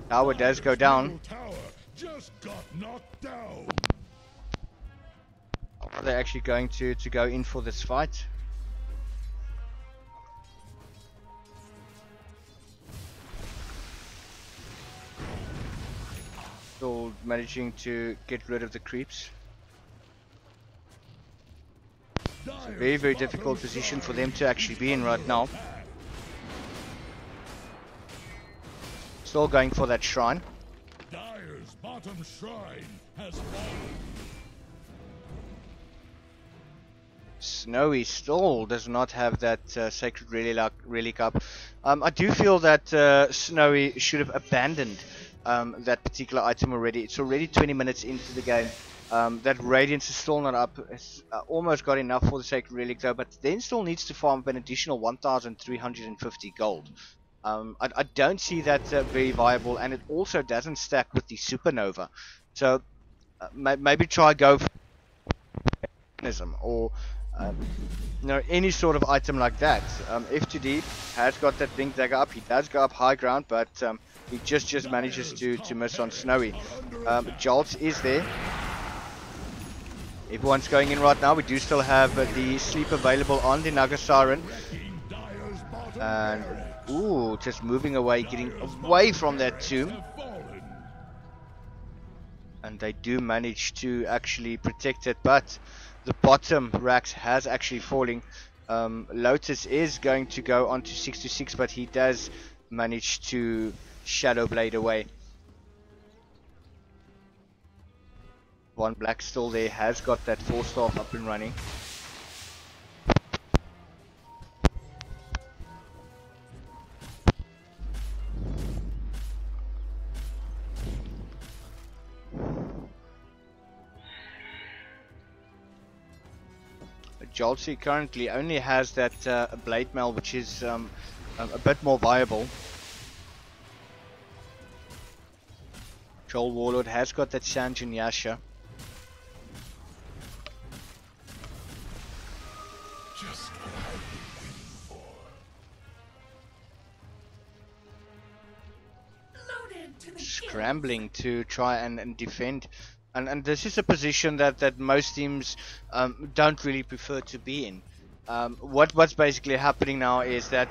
tower does go down. Tower just got knocked down. Are they actually going to go in for this fight? Still managing to get rid of the creeps. It's a very, very difficult position for them to actually be in right now. Still going for that shrine. Dire's bottom shrine has fallen. Snowy still does not have that Sacred Relic up. I do feel that Snowy should have abandoned that particular item already. It's already 20 minutes into the game. That Radiance is still not up. It's almost got enough for the Sacred Relic though, but then still needs to farm an additional 1,350 gold. I don't see that very viable, and it also doesn't stack with the Supernova. So maybe try go for or you know, any sort of item like that. F2D has got that Blink Dagger up. He does go up high ground, but he just manages to miss on Snowy. Jolt is there. Everyone's going in right now. We do still have the sleep available on the Naga Siren. And ooh, just moving away, getting away from that tomb. And they do manage to actually protect it, but the bottom racks has actually falling. Lotus is going to go on to 6-6, but he does manage to Shadow Blade away. One black still there, has got that 4-staff up and running. Joltsy currently only has that blade mail, which is a bit more viable. Troll Warlord has got that Sanjin Yasha. Just what I've been waiting for. Scrambling to try and defend. And this is a position that most teams don't really prefer to be in. What's basically happening now is that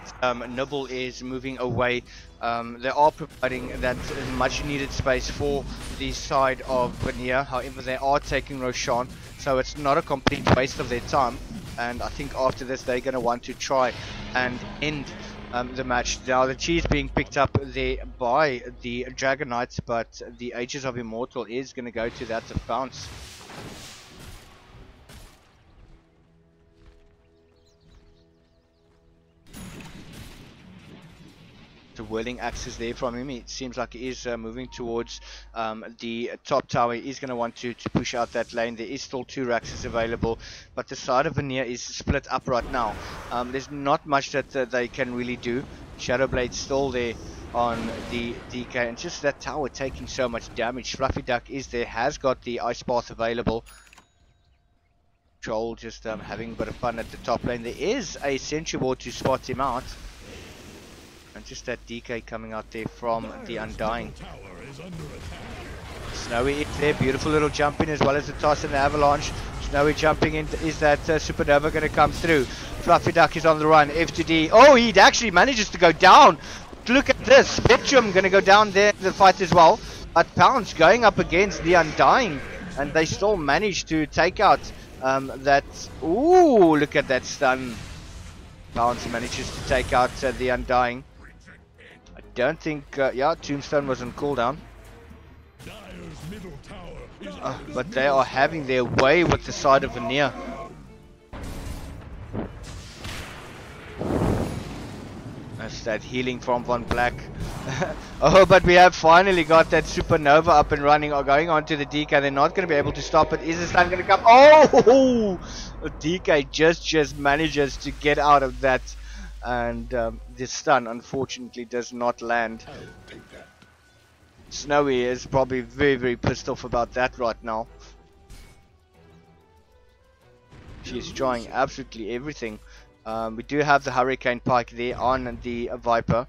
Nibble is moving away. They are providing that much needed space for the side of Venere. However, they are taking Roshan, so it's not a complete waste of their time. And I think after this they're going to want to try and end the match. Now the cheese being picked up there by the Dragon Knights, but the Ages of Immortal is going to go to that to bounce. The whirling axes there from him. It seems like he is moving towards the top tower. He's going to want to push out that lane. There is still 2 Raxes available, but the side of Venere is split up right now. There's not much that they can really do. Shadowblade's still there on the DK, and just that tower taking so much damage. Fluffy Duck is there, has got the Ice Path available. Troll just having a bit of fun at the top lane. There is a Sentry Ward to spot him out. And just that DK coming out there from the Undying. Snowy is there, beautiful little jump in as well as the toss and the avalanche. Snowy jumping in, is that Supernova going to come through? Fluffy Duck is on the run, F2D. Oh, he actually manages to go down. Look at this, Spectrum going to go down there in the fight as well. But Pounce going up against the Undying. And they still manage to take out that. Ooh, look at that stun. Pounce manages to take out the Undying. Don't think, yeah, Tombstone was on cooldown. But they are having their way with the side of Venere. That's that healing from Von Black. Oh, but we have finally got that supernova up and running, or going on to the DK. They're not going to be able to stop it. Is the stun going to come? Oh! DK just manages to get out of that, and the stun unfortunately does not land. Snowy is probably very pissed off about that right now. She's trying absolutely everything. We do have the Hurricane Pike there on the Viper.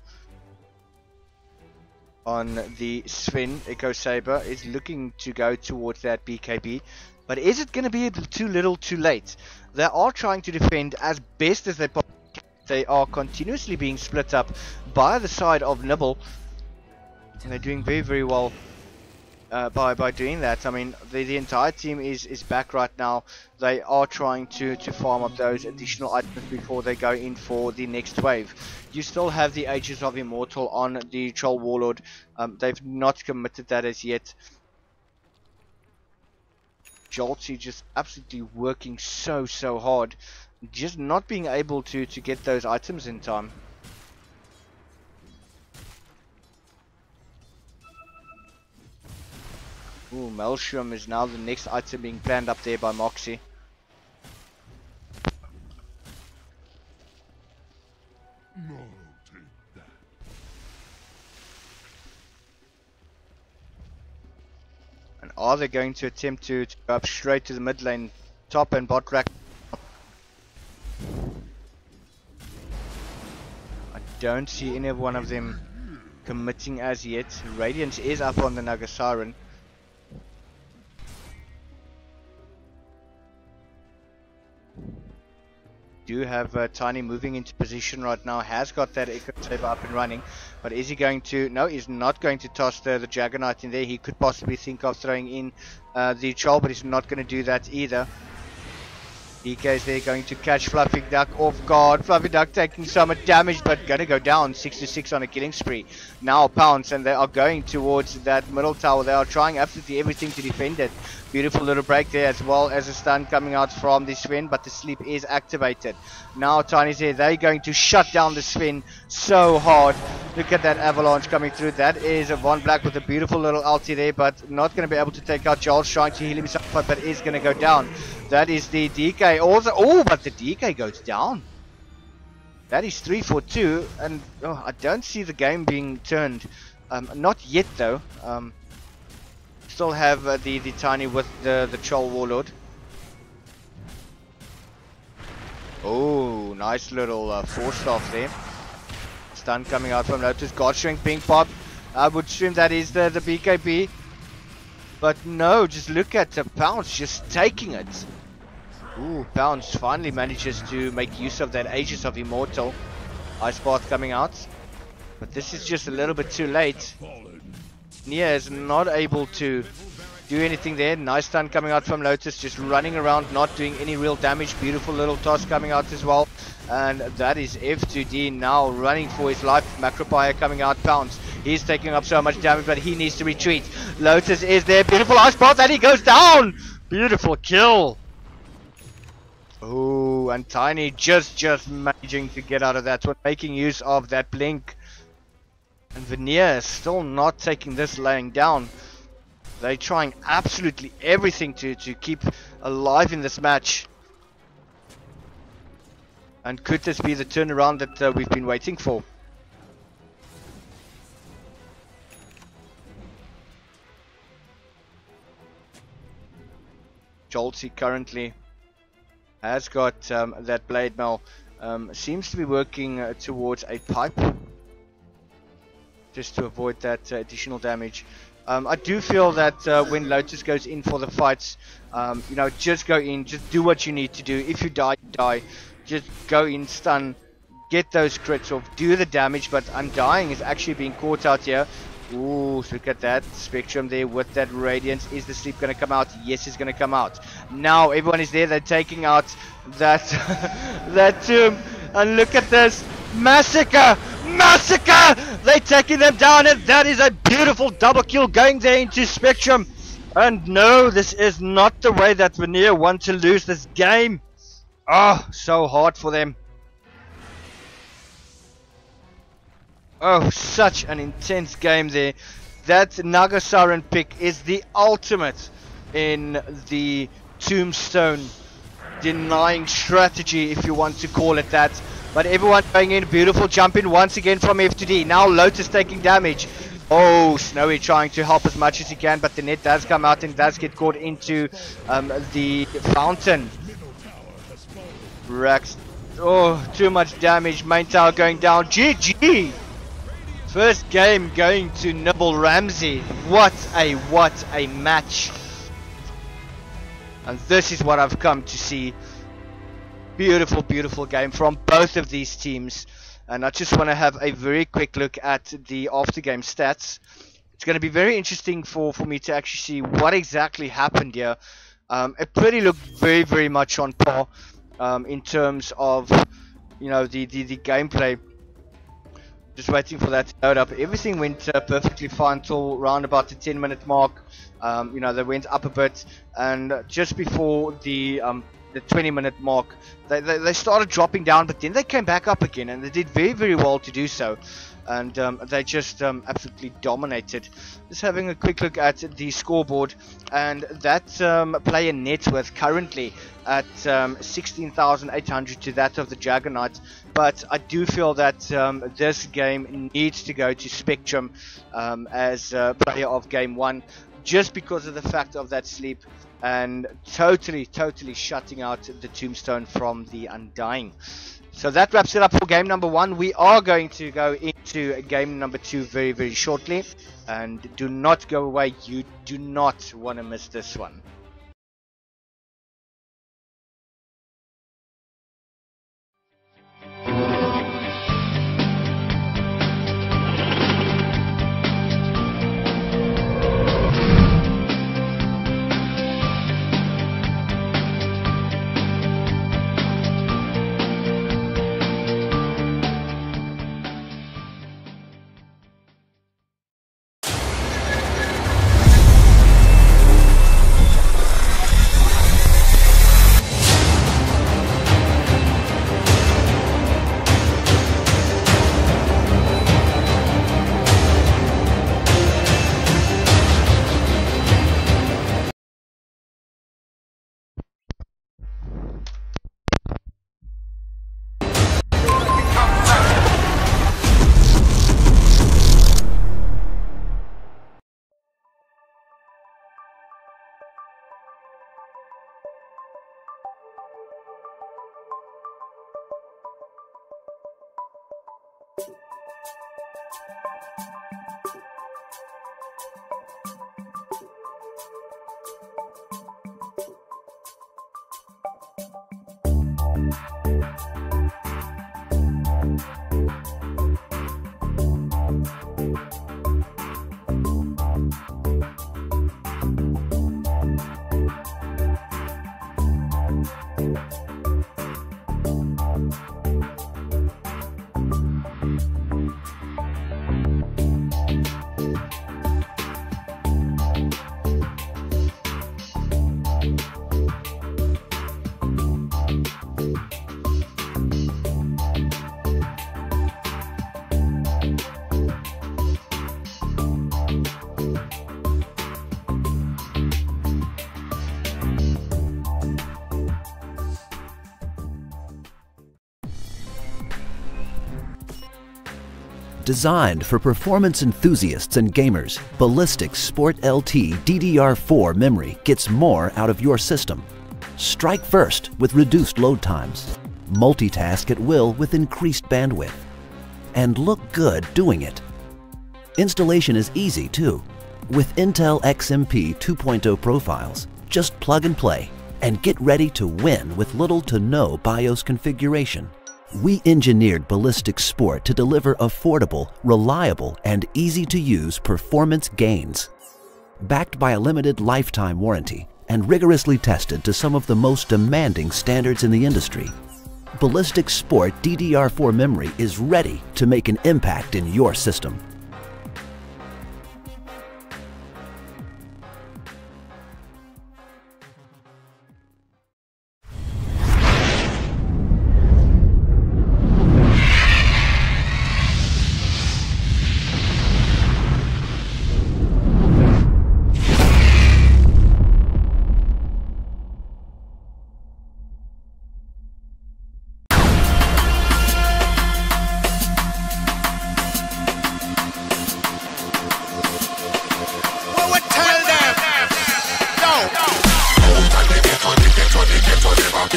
On the Sven, Echo Saber is looking to go towards that BKB. But is it going to be too little too late? They are trying to defend as best as they possibly can. They are continuously being split up by the side of Nibble. And they're doing very well by doing that. I mean, the entire team is back right now. They are trying to farm up those additional items before they go in for the next wave. You still have the Ages of Immortal on the Troll Warlord. They've not committed that as yet. Joltsy just absolutely working so hard, just not being able to get those items in time. Ooh, Maelstrom is now the next item being planned up there by Moxie. No, take that. And are they going to attempt to go up straight to the mid lane, top and bot rack? I don't see any one of them committing as yet. Radiance is up on the Naga Siren. Do have Tiny moving into position right now, has got that Echo Saber up and running, but is he going to, no, he's not going to toss the Juggernaut in there. He could possibly think of throwing in the Troll, but he's not going to do that either. DK is there going to catch Fluffy Duck off guard. Fluffy Duck taking so much damage, but going to go down 6-6 on a killing spree. Now Pounce, and they are going towards that middle tower. They are trying absolutely everything to defend it. Beautiful little break there, as well as a stun coming out from the Sven, but the sleep is activated. Now Tiny's there. They're going to shut down the Sven so hard. Look at that avalanche coming through. That is a Von Black with a beautiful little ulti there, but not going to be able to take out Joel, trying to heal himself, but is going to go down. That is the DK also. Oh, but the DK goes down. That is 3 for 2, and I don't see the game being turned. Not yet though. Still have the Tiny with the Troll Warlord. Oh, nice little force off there. Stun coming out from Lotus. God Shrink being popped. I would assume that is the BKB. But no, just look at the Pounce just taking it. Ooh, Pounce finally manages to make use of that Aegis of Immortal. Ice Path coming out. But this is just a little bit too late. Nia is not able to do anything there. Nice stun coming out from Lotus, just running around, not doing any real damage. Beautiful little toss coming out as well. And that is F2D now running for his life. Macropire coming out, Pounce. He's taking up so much damage, but he needs to retreat. Lotus is there. Beautiful ice path, and he goes down. Beautiful kill. Oh, and Tiny just managing to get out of that one, making use of that blink. And Venere is still not taking this laying down. They're trying absolutely everything to keep alive in this match. And could this be the turnaround that we've been waiting for? Joltsy currently has got that blade mail. Seems to be working towards a pipe, just to avoid that additional damage. I do feel that when Lotus goes in for the fights, you know, just go in, just do what you need to do. If you die, you die. Just go in, stun, get those crits off, do the damage. But Undying is actually being caught out here. Ooh, look at that Spectrum there with that Radiance. Is the sleep going to come out? Yes, it's going to come out. Now everyone is there. They're taking out that that tomb. And look at this. Massacre! Massacre! They're taking them down, and that is a beautiful double kill going there into Spectrum. And no, this is not the way that Venere want to lose this game. Oh, so hard for them. Oh, such an intense game there. That Nagasiren pick is the ultimate in the Tombstone denying strategy, if you want to call it that. But everyone going in, beautiful jump in once again from F to D. Now Lotus taking damage. Oh, Snowy trying to help as much as he can, but the net does come out and does get caught into the fountain. Rax, oh, too much damage. Main tower going down. GG! First game going to Nibble RAMC. What a match. And this is what I've come to see. Beautiful, beautiful game from both of these teams. And I just want to have a very quick look at the after game stats. It's going to be very interesting for me to actually see what exactly happened here. It pretty looked very, very much on par in terms of, you know, the gameplay. Just waiting for that to load up. Everything went perfectly fine till around about the 10-minute mark. You know, they went up a bit, and just before the 20-minute mark, they started dropping down, but then they came back up again, and they did very, very well to do so. And they just absolutely dominated. Just having a quick look at the scoreboard, and that player net worth currently at 16,800 to that of the Juggernaut. But I do feel that this game needs to go to Spectrum as player of game 1, just because of the fact of that sleep and totally shutting out the Tombstone from the Undying. So that wraps it up for game number 1. We are going to go into game number 2 very, very shortly. And do not go away. You do not want to miss this one. Designed for performance enthusiasts and gamers, Ballistix Sport LT DDR4 memory gets more out of your system. Strike first with reduced load times. Multitask at will with increased bandwidth. And look good doing it. Installation is easy too. With Intel XMP 2.0 profiles, just plug and play and get ready to win with little to no BIOS configuration. We engineered Ballistix Sport to deliver affordable, reliable, and easy-to-use performance gains. Backed by a limited lifetime warranty and rigorously tested to some of the most demanding standards in the industry, Ballistix Sport DDR4 memory is ready to make an impact in your system.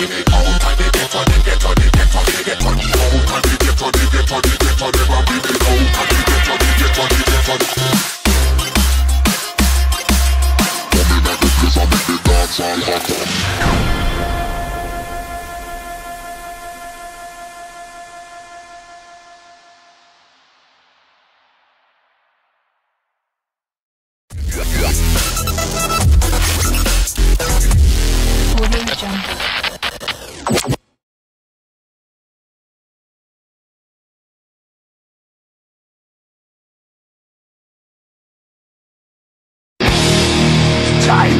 Time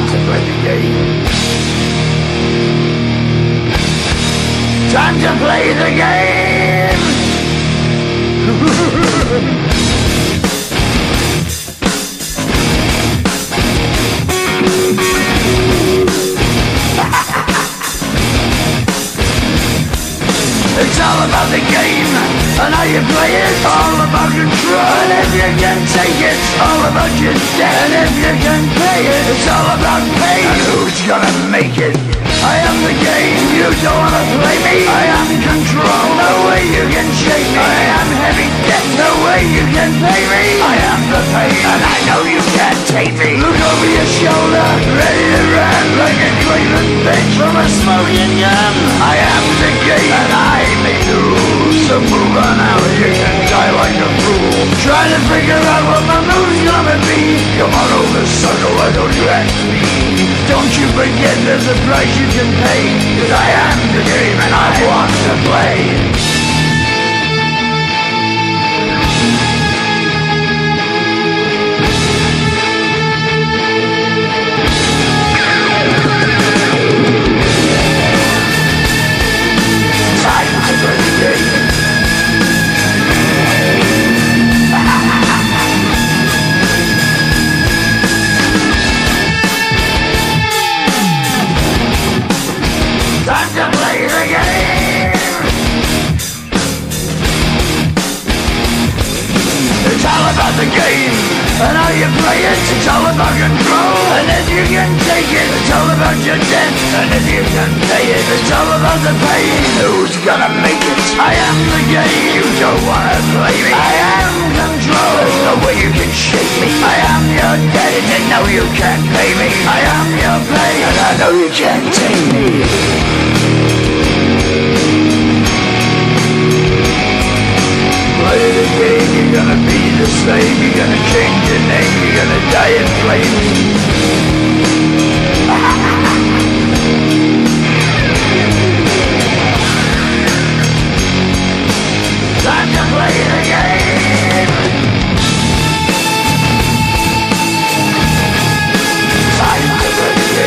to play the game. Time to play the game. It's all about the game and how you play it. All about control, and if you can take it, all about your debt. And if you can pay it, it's all about pain. And who's gonna make it? I am the game, you don't wanna play me. I am control, no way you can shake me. I am heavy debt, no way you can pay me. I am the pain, and I know you can't take me. Look over your shoulder, ready to run like a Cleveland bitch from a smoking gun. I am the game, and I may lose. So move on out, you can die like a fool. Try to figure out what my move's gonna be. Come on over, sucker, why don't you ask me? Don't you forget there's a price you can pay. Cause I am the game and I want to play. The game and how you play it, it's all about control. And if you can take it, it's all about your debt. And if you can pay it, it's all about the pain. Who's gonna make it? I am the game, you don't wanna play me. I am control, there's no way you can shake me. I am your debt, and no you can't pay me. I am your pain, and I know you can't take me. Play the game, you're gonna be the slave. You're gonna change your name, you're gonna die in flames. Time to play the game. Time to play the game.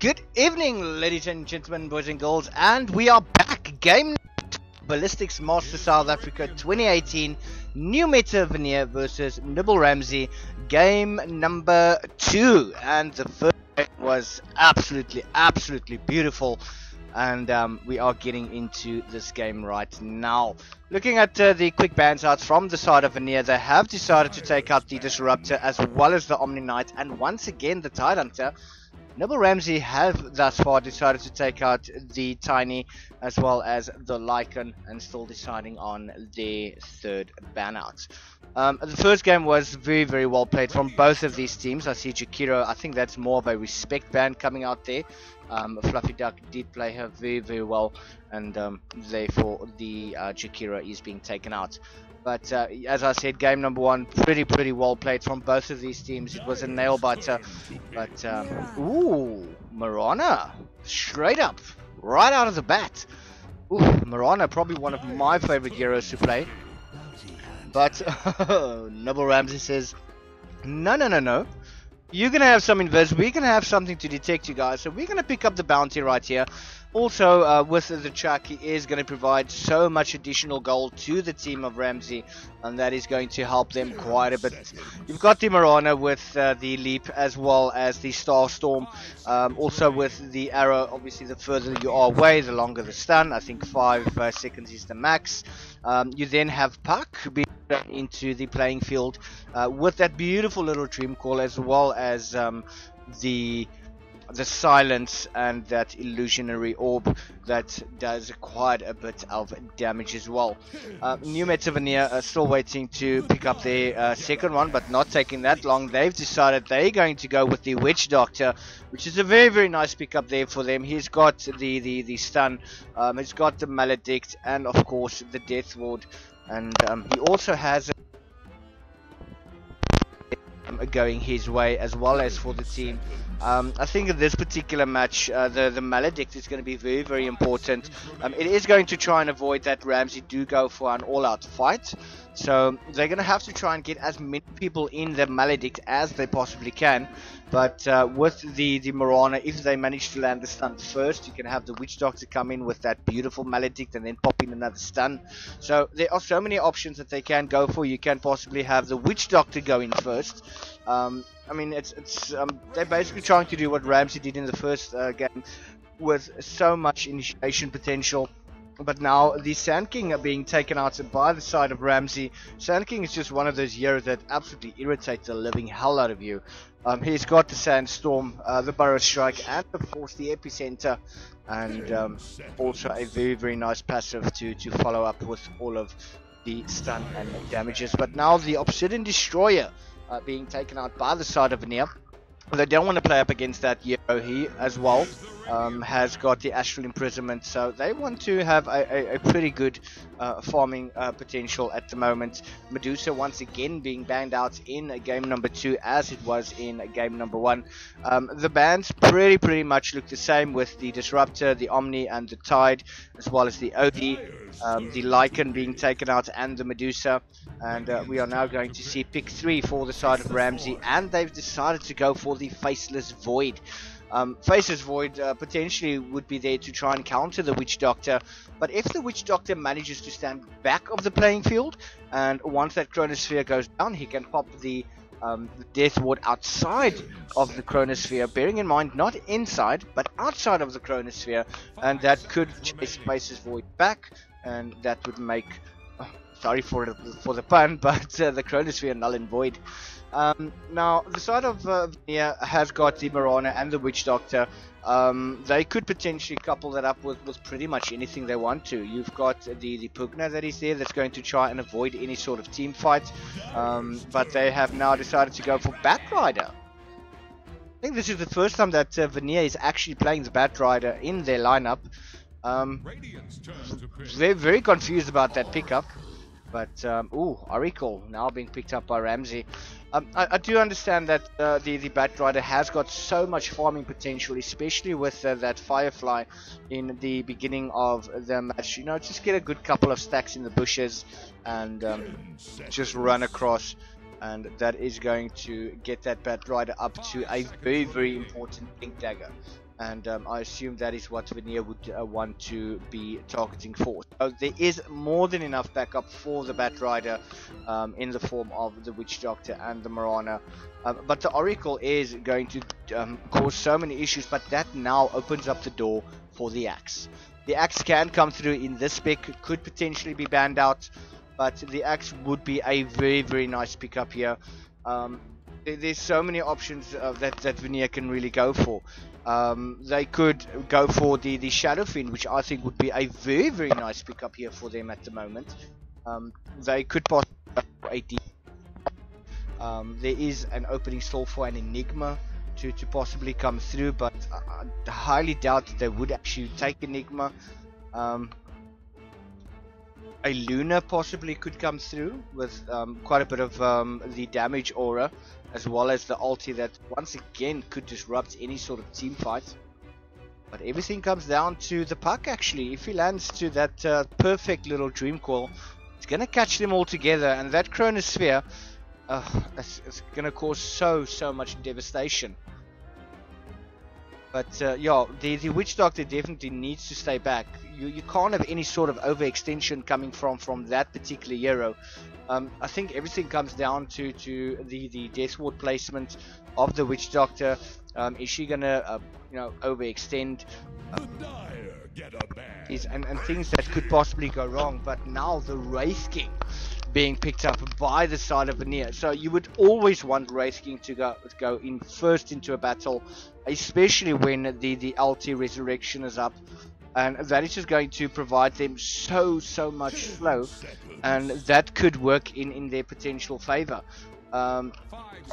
Good evening, ladies and gentlemen, boys and girls, and we are back. Game Ballistix Master South Africa 2018, New Meta Venere versus Nibble RAMC, game number 2. And the first game was absolutely beautiful. And we are getting into this game right now. Looking at the quick bans outs from the side of Venere, they have decided to take out the Disruptor as well as the Omni Knight, and once again the Tide Hunter. Nibble RAMC have thus far decided to take out the Tiny as well as the Lycan, and still deciding on their third ban out. The first game was very well played from both of these teams. I see Jakiro, I think that's more of a respect ban coming out there. Fluffy Duck did play her very well, and therefore the Jakiro is being taken out. But as I said, game number 1, pretty well played from both of these teams. It was a nail biter, but ooh, Mirana, straight up, right out of the bat. Ooh, Mirana, probably one of my favorite heroes to play. But Nibble RAMC says, no. You're gonna have some invis. We're gonna have something to detect you guys. So we're gonna pick up the bounty right here. Also, with the track, he is going to provide so much additional gold to the team of RAMC, and that is going to help them quite a bit. You've got the Mirana with the Leap as well as the Star Storm. Also with the Arrow, obviously the further you are away, the longer the stun. I think 5 seconds is the max. You then have Puck being into the playing field with that beautiful little Dream Call, as well as the silence and that illusionary orb that does quite a bit of damage as well. New Meta Venere are still waiting to pick up their second one, but not taking that long. They've decided they're going to go with the Witch Doctor, which is a very nice pickup there for them. He's got the stun, he's got the Maledict, and of course the Death Ward, and he also has going his way as well as for the team. I think in this particular match, the Maledict is going to be very important. It is going to try and avoid that RAMC do go for an all-out fight. So they're going to have to try and get as many people in the Maledict as they possibly can. But with the Mirana, if they manage to land the stun first, you can have the Witch Doctor come in with that beautiful Maledict and then pop in another stun. So there are so many options that they can go for. You can possibly have the Witch Doctor go in first. I mean, they're basically trying to do what RAMC did in the first game, with so much initiation potential. But now the Sand King are being taken out by the side of RAMC. Sand King is just one of those heroes that absolutely irritates the living hell out of you. He's got the Sandstorm, the Burrow Strike, and of course the Epicenter, and also a very nice passive to follow up with all of the stun and damages. But now the Obsidian Destroyer being taken out by the side of Venere. They don't want to play up against that hero. He as well has got the Astral Imprisonment, so they want to have a pretty good farming potential at the moment. Medusa once again being banned out in game number 2 as it was in game number 1. The bans pretty much look the same, with the Disruptor, the Omni, and the Tide, as well as the OD, the Lycan being taken out, and the Medusa. And we are now going to see pick 3 for the side of RAMC, and they've decided to go for the Faceless Void. Faceless Void potentially would be there to try and counter the Witch Doctor, but if the Witch Doctor manages to stand back of the playing field, and once that Chronosphere goes down, he can pop the Death Ward outside of the Chronosphere, bearing in mind not inside but outside of the Chronosphere, and that could chase Faceless Void back, and that would make, sorry for the pun, but the Chronosphere null and void. Now the side of Venere has got the Mirana and the Witch Doctor. They could potentially couple that up with pretty much anything they want to. You've got the Pugna that is there, that's going to try and avoid any sort of team fight, but they have now decided to go for Batrider. I think this is the first time that Venere is actually playing the Batrider in their lineup. Very confused about that pickup. But, Oracle now being picked up by RAMC. I do understand that the Batrider has got so much farming potential, especially with that Firefly in the beginning of the match. You know, just get a good couple of stacks in the bushes and just run across. And that is going to get that Batrider up to a very important Pink Dagger. and I assume that is what Venere would want to be targeting for. So there is more than enough backup for the Batrider in the form of the Witch Doctor and the Marana. But the Oracle is going to cause so many issues, but that now opens up the door for the Axe. The Axe can come through in this spec, could potentially be banned out, but the Axe would be a very, very nice pickup here. There's so many options that Venere can really go for. They could go for the Shadowfin, which I think would be a very, very nice pickup here for them at the moment. They could possibly go for a D. There is an opening stall for an Enigma to possibly come through, but I highly doubt that they would actually take Enigma. A Luna possibly could come through with quite a bit of the damage aura, as well as the ulti that once again could disrupt any sort of team fight. But everything comes down to the puck actually. If he lands to that perfect little dream coil, it's gonna catch them all together, and that Chronosphere, it's gonna cause so much devastation. But yeah, the Witch Doctor definitely needs to stay back. You can't have any sort of overextension coming from that particular hero. I think everything comes down to the Death Ward placement of the Witch Doctor. Is she gonna overextend? And things that could possibly go wrong. But now the Wraith King being picked up by the side of Venere. So you would always want Wraith King to go in first into a battle, especially when the LT Resurrection is up. And that is just going to provide them so much flow, and that could work in their potential favor. On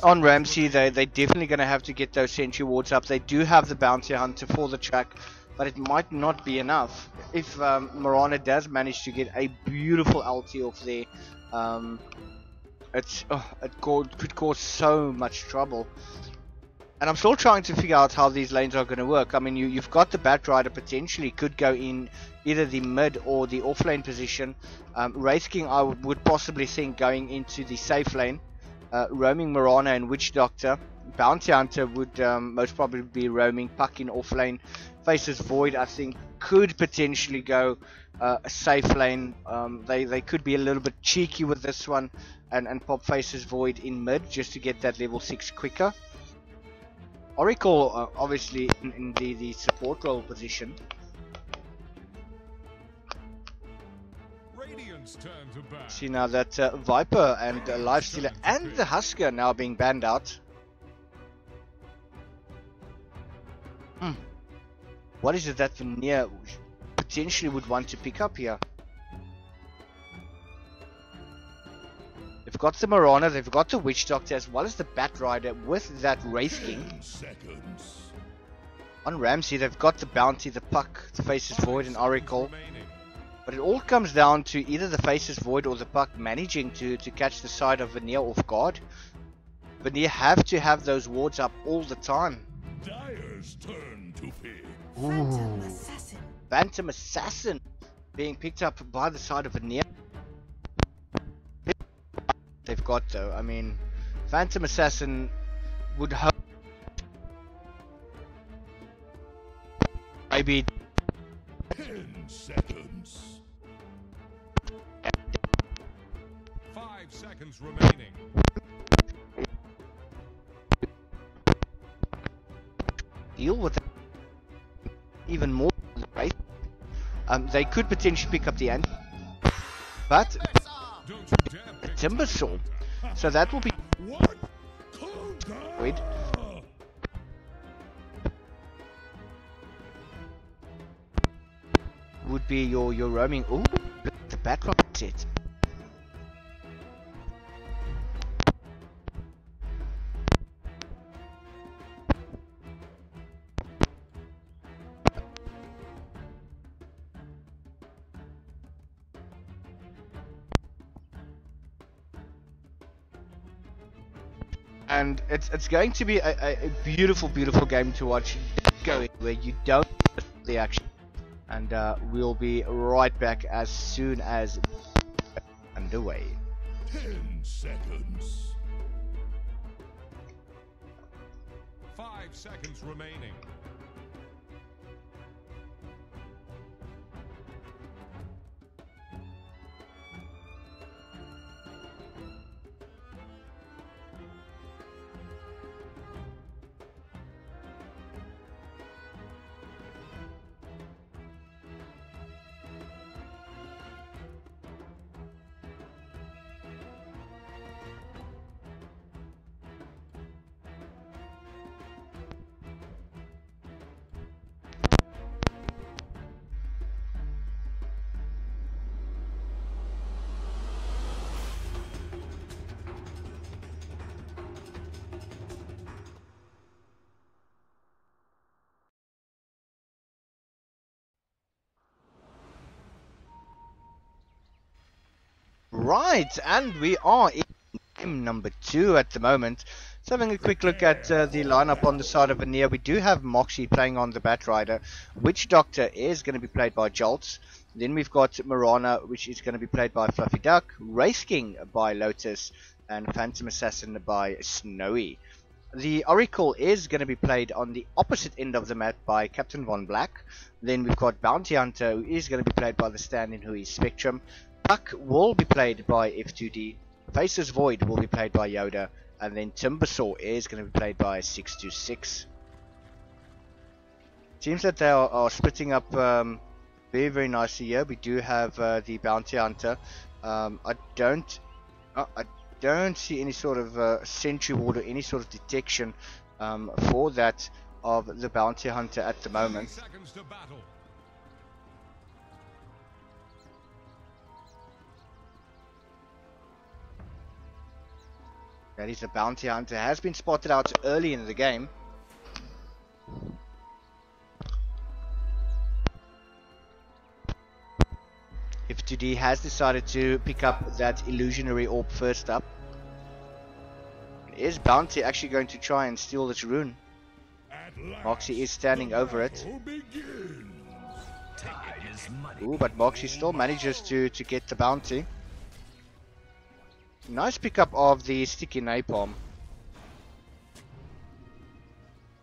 RAMC, they're definitely going to have to get those Sentry Wards up. They do have the Bounty Hunter for the track, but it might not be enough. If Marana does manage to get a beautiful LT off there, it could cause so much trouble. And I'm still trying to figure out how these lanes are going to work. I mean, you've got the Batrider potentially could go in either the mid or the off lane position. Wraith King, I would possibly think going into the safe lane. Roaming Marana and Witch Doctor. Bounty Hunter would most probably be roaming Puck in off lane. Faces Void, I think, could potentially go a safe lane. They could be a little bit cheeky with this one and pop Faces Void in mid just to get that level 6 quicker. Oracle obviously in the support role position. See now that Viper and Lifestealer and the Husker now being banned out. What is it that Venere potentially would want to pick up here? They've got the Marana, they've got the Witch Doctor, as well as the Batrider with that Wraith King. On RAMC, they've got the Bounty, the Puck, the Faces Void, and Oracle. But it all comes down to either the Faces Void or the Puck managing to catch the side of Venere off guard. Venere have to have those wards up all the time. Dyer's turn to pick. Phantom Assassin. Phantom Assassin being picked up by the side of Venere. They've got though, I mean, Phantom Assassin would hope maybe 10 seconds. 5 seconds remaining. deal with it even more, right? They could potentially pick up the end, but a Timber Sword, so that will be What? wait. Would be your roaming. Ooh, look at the background set. And it's going to be a beautiful game to watch, going where you don't miss the action. And we'll be right back as soon as underway. 10 seconds. 5 seconds remaining. Right, and we are in game number 2 at the moment. So having a quick look at the lineup on the side of Venere, we do have Moxie playing on the Batrider. Witch Doctor is going to be played by Jolts. Then we've got Marana, which is going to be played by Fluffy Duck, Race King by Lotus, and Phantom Assassin by Snowy. The Oracle is going to be played on the opposite end of the map by Captain Von Black. Then we've got Bounty Hunter, who is going to be played by the stand-in, who is Spectrum. Puck will be played by F2D. Faces Void will be played by Yoda. And then Timbersaw is going to be played by 626. Seems that they are splitting up very, very nicely here. We do have the Bounty Hunter. I don't see any sort of sentry ward or any sort of detection for that of the Bounty Hunter at the moment. That is, the Bounty Hunter has been spotted out early in the game. F2D has decided to pick up that illusionary orb first up. Is Bounty actually going to try and steal this rune? Moxie is standing over it. Ooh, but Moxie still manages to get the bounty. Nice pickup of the sticky napalm.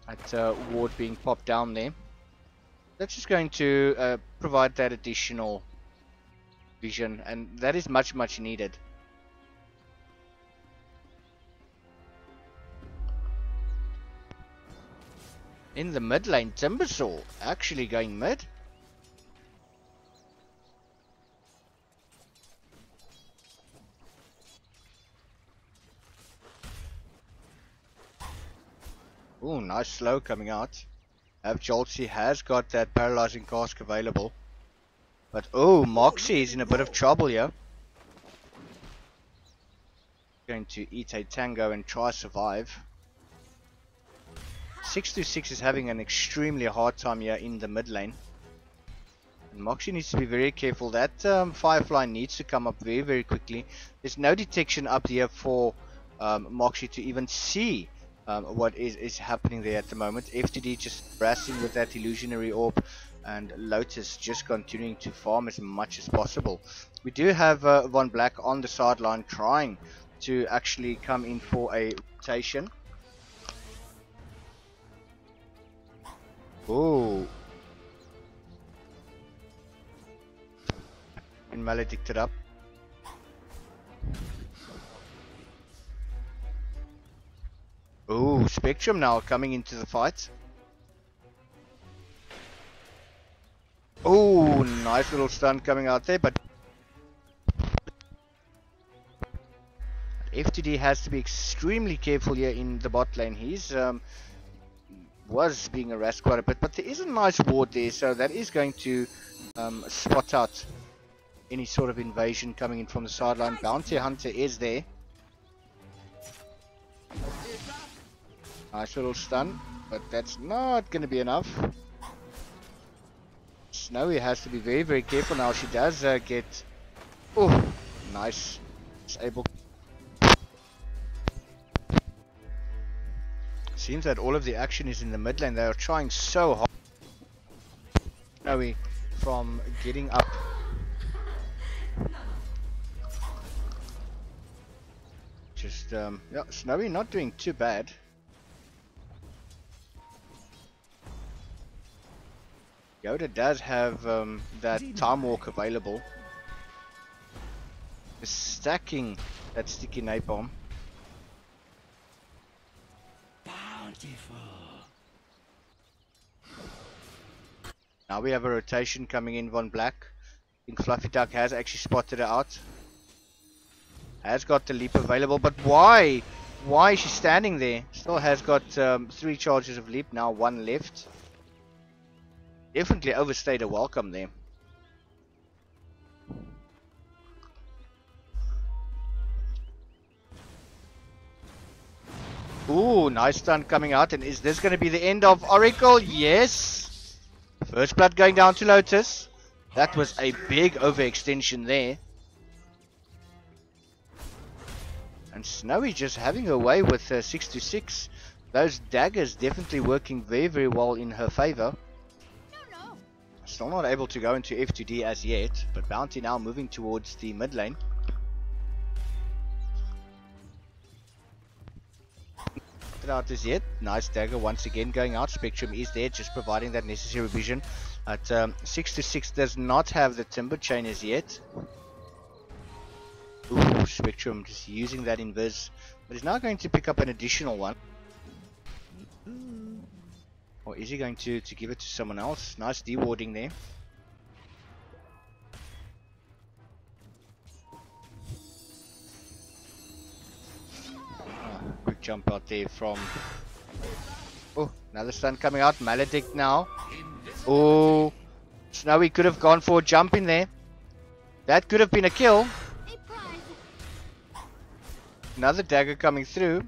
That ward being popped down there. That's just going to provide that additional vision, and that is much needed. In the mid lane, Timbersaw actually going mid. Ooh, nice slow coming out. Joltsy has got that paralyzing cask available. But oh, Moxie is in a bit of trouble here. Going to eat a tango and try survive. 626 is having an extremely hard time here in the mid lane. And Moxie needs to be very careful. That Firefly needs to come up very, very quickly. There's no detection up here for Moxie to even see what is happening there at the moment. FTD just harassing with that illusionary orb, and Lotus just continuing to farm as much as possible. We do have Von Black on the sideline trying to actually come in for a rotation. Oh, and maledicted up. Oh, Spectrum now coming into the fight. Oh, nice little stun coming out there, but FTD has to be extremely careful here in the bot lane. He's was being harassed quite a bit, but there is a nice ward there, so that is going to spot out any sort of invasion coming in from the sideline. Bounty Hunter is there. Nice little stun, but that's not going to be enough. Snowy has to be very, very careful now. She does get... Oh, nice. Disable. Seems that all of the action is in the mid lane. They are trying so hard. Snowy from getting up. Just, yeah, Snowy not doing too bad. Yoda does have that Time Walk available. Just stacking that sticky napalm. Bountiful. Now we have a rotation coming in. Von Black. I think Fluffy Duck has actually spotted it out. Has got the leap available, but why? Why is she standing there? Still has got 3 charges of leap, now 1 left. Definitely overstayed a welcome there. Ooh, nice stun coming out. And is this going to be the end of Oracle? Yes. First blood going down to Lotus. That was a big overextension there. And Snowy just having her way with 6 to 6. Those daggers definitely working very, very well in her favor. Still not able to go into F2D as yet, but Bounty now moving towards the mid lane. Out as yet. Nice dagger once again going out. Spectrum is there, just providing that necessary vision. At 6 to 6 does not have the timber chain as yet. Ooh, Spectrum just using that invis, but he's now going to pick up an additional one. Or is he going to give it to someone else? Nice dewarding there. Quick jump out there from... Oh, another stun coming out. Maledict now. Oh, Snowy could have gone for a jump in there. That could have been a kill. Another dagger coming through.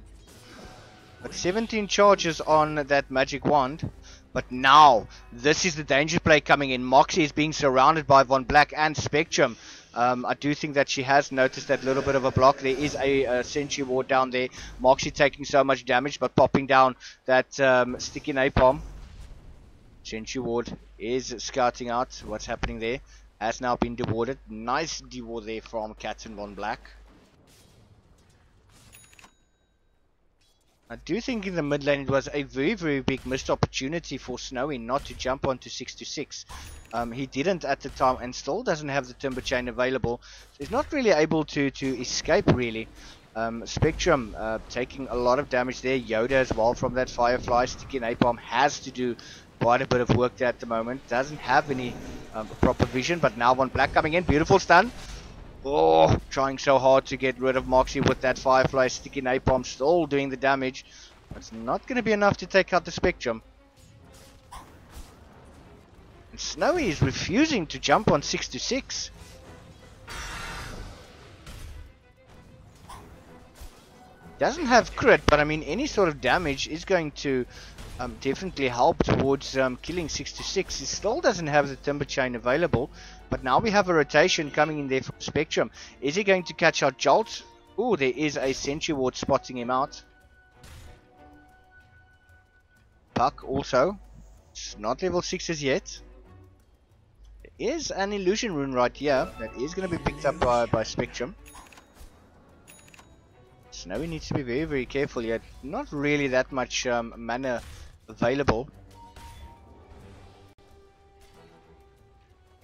But 17 charges on that magic wand. But now, this is the danger play coming in. Moxie is being surrounded by Von Black and Spectrum. I do think that she has noticed that little bit of a block. There is a Sentry Ward down there. Moxie taking so much damage, but popping down that sticky napalm. Sentry Ward is scouting out what's happening there. Has now been dewarded. Nice deward there from Cat and Von Black. I do think in the mid lane it was a very, very big missed opportunity for Snowy not to jump onto 6 to 6. He didn't at the time and still doesn't have the timber chain available. So he's not really able to escape really. Spectrum taking a lot of damage there. Yoda as well from that Firefly. Sticky Napalm has to do quite a bit of work there at the moment. Doesn't have any proper vision, but now Von Black coming in. Beautiful stun. Oh, trying so hard to get rid of Moxie with that Firefly. Sticky Napalm still doing the damage. It's not going to be enough to take out the Spectrum. And Snowy is refusing to jump on 6 to 6. Doesn't have crit, but I mean any sort of damage is going to definitely help towards killing 6 to 6. He still doesn't have the timber chain available, but now we have a rotation coming in there from Spectrum. Is he going to catch out Jolt? Oh, there is a Sentry Ward spotting him out. Puck also. It's not level 6 as yet. There is an illusion rune right here that is going to be picked up by Spectrum. Snowy needs to be very, very careful here. Not really that much mana available.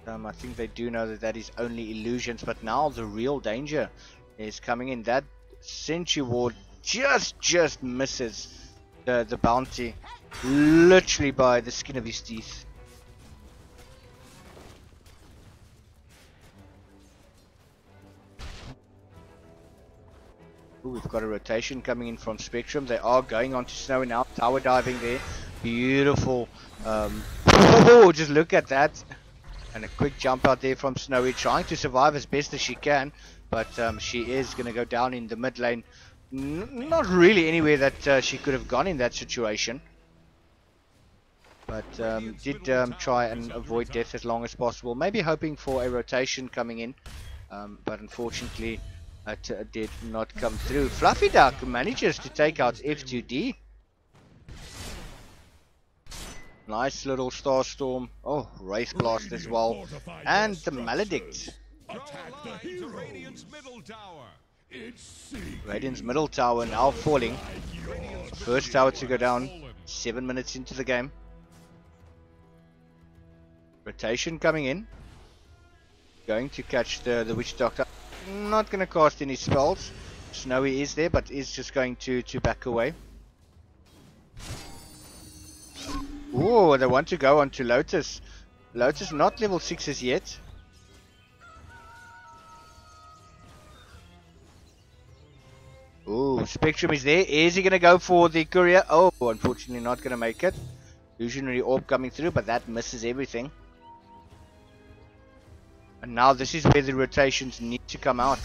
I think they do know that that is only illusions, but now the real danger is coming in. That Sentry Ward just misses the bounty, literally by the skin of his teeth. Ooh, we've got a rotation coming in from Spectrum. They are going on to Snowy now. Tower diving there. Beautiful. Oh, just look at that. And a quick jump out there from Snowy, trying to survive as best as she can, but she is going to go down in the mid lane. Not really anywhere that she could have gone in that situation, but did try and avoid death as long as possible, maybe hoping for a rotation coming in, but unfortunately it did not come through. Fluffy Duck manages to take out F2D. Nice little Starstorm. Oh, Wraith Blast as well. And the Maledict. Radiant's middle tower now falling. First tower to go down. 7 minutes into the game. Rotation coming in. Going to catch the Witch Doctor. Not going to cast any spells. Snowy is there, but is just going to back away. Oh, they want to go on to Lotus. Lotus not level 6 as yet. Oh, Spectrum is there. Is he going to go for the courier? Oh, unfortunately not going to make it. Illusionary Orb coming through, but that misses everything. And now this is where the rotations need to come out.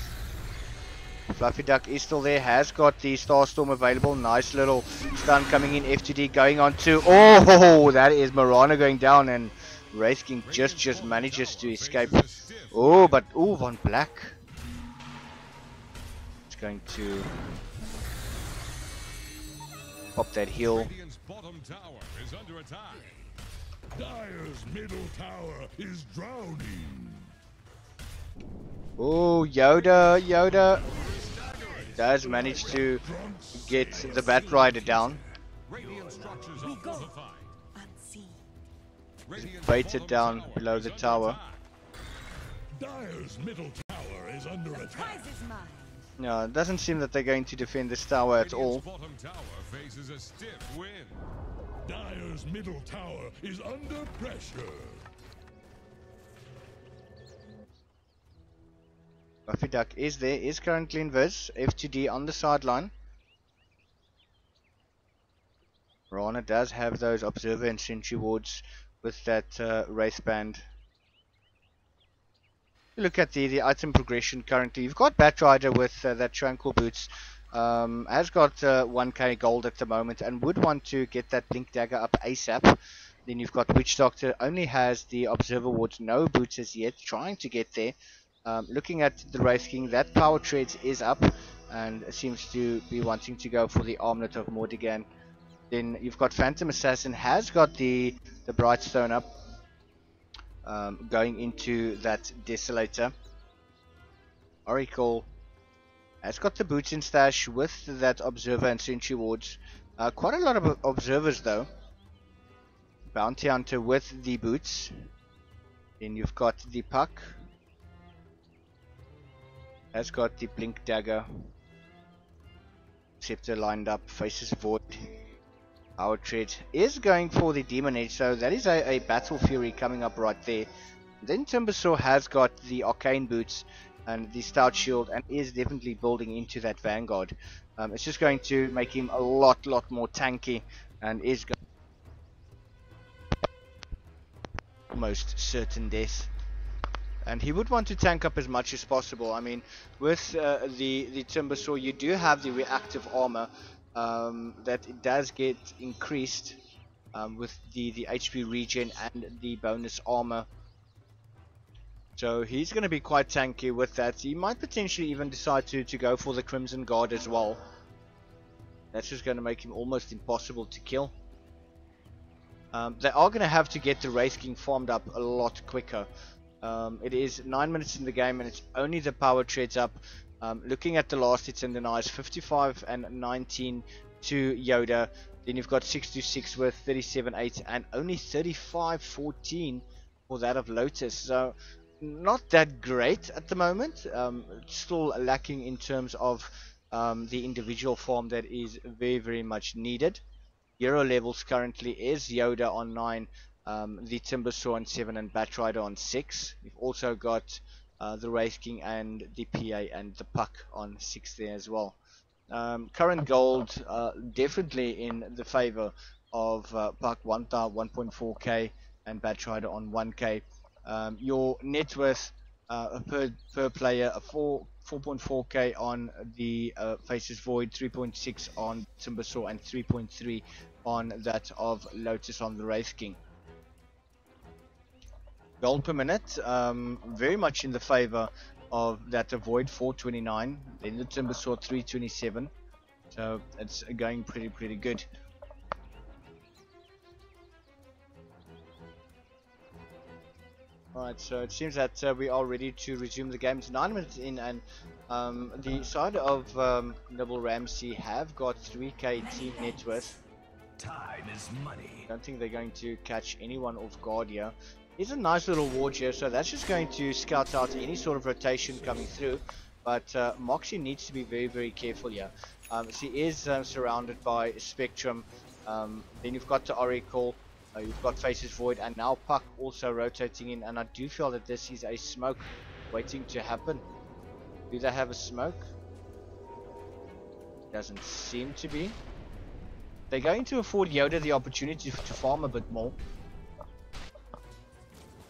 Fluffy Duck is still there, has got the Starstorm available. Nice little stun coming in. FTD going on to... Oh, that is Marana going down, and Wraith King just manages to escape. Oh, but... Oh, Von Black. It's going to pop that heal. Radiant's bottom tower is under attack. Dire's middle tower is drowning. Oh, Yoda does manage to get the Bat Rider down. Radiant structures are fortified. Radiant's Baited bottom down tower below is the under tower. attack. Dire's middle tower is under attack. No, it doesn't seem that they're going to defend this tower at all. Radiant's bottom tower faces a stiff wind. Dire's middle tower is under pressure. Buffy Duck is there, is currently in Viz. F2D on the sideline. Rana does have those Observer and Sentry wards with that Wraith Band. Look at the item progression currently. You've got Bat Rider with that Tranquil Boots. Has got 1k gold at the moment and would want to get that Blink Dagger up ASAP. Then you've got Witch Doctor, only has the Observer wards, no boots as yet, trying to get there. Looking at the Wraith King, that Power Treads is up and seems to be wanting to go for the Armlet of Mordigan. Then you've got Phantom Assassin, has got the Brightstone up, going into that Desolator. Oracle has got the boots in stash with that Observer and Sentry wards. Quite a lot of Observers though. Bounty Hunter with the boots. Then you've got the Puck. Has got the Blink Dagger. Scepter lined up, faces Void. Power Tread is going for the Demon Edge, so that is a Battle Fury coming up right there. Then Timbersaw has got the Arcane Boots and the Stout Shield and is definitely building into that Vanguard. It's just going to make him a lot more tanky and is almost certain death. And he would want to tank up as much as possible. I mean, with the Timbersaw, you do have the reactive armor that it does get increased with the HP regen and the bonus armor. So he's going to be quite tanky with that. He might potentially even decide to go for the Crimson Guard as well. That's just going to make him almost impossible to kill. They are going to have to get the Wraith King farmed up a lot quicker. It is 9 minutes in the game and it's only the Power Treads up. Looking at the last hits and denies, 55 and 19 to Yoda. Then you've got 626 with 37-8 and only 35-14 for that of Lotus. So not that great at the moment. Still lacking in terms of the individual farm that is very much needed. Hero levels currently is Yoda on 9. The Timbersaw on 7 and Bat Rider on 6. We've also got the Wraith King and the PA and the Puck on 6 there as well. Current gold definitely in the favor of Puck 1.4k and Bat Rider on 1k. Your net worth per player 4.4k on the Faces Void, 3.6 on Timbersaw and 3.3 on that of Lotus on the Wraith King. Gold per minute, very much in the favor of that Void, 429, then the Timbersaw 327, so it's going pretty good. Alright, so it seems that we are ready to resume the game. It's 9 minutes in and the side of Nibble RAMC have got 3k team net worth. Time is money. Don't think they're going to catch anyone off guard here. It's a nice little ward here, so that's just going to scout out any sort of rotation coming through. But Moxie needs to be very careful here. She is surrounded by Spectrum. Then you've got the Oracle, you've got Faces Void, and now Puck also rotating in. And I do feel that this is a smoke waiting to happen. Do they have a smoke? Doesn't seem to be. They're going to afford Yoda the opportunity to farm a bit more.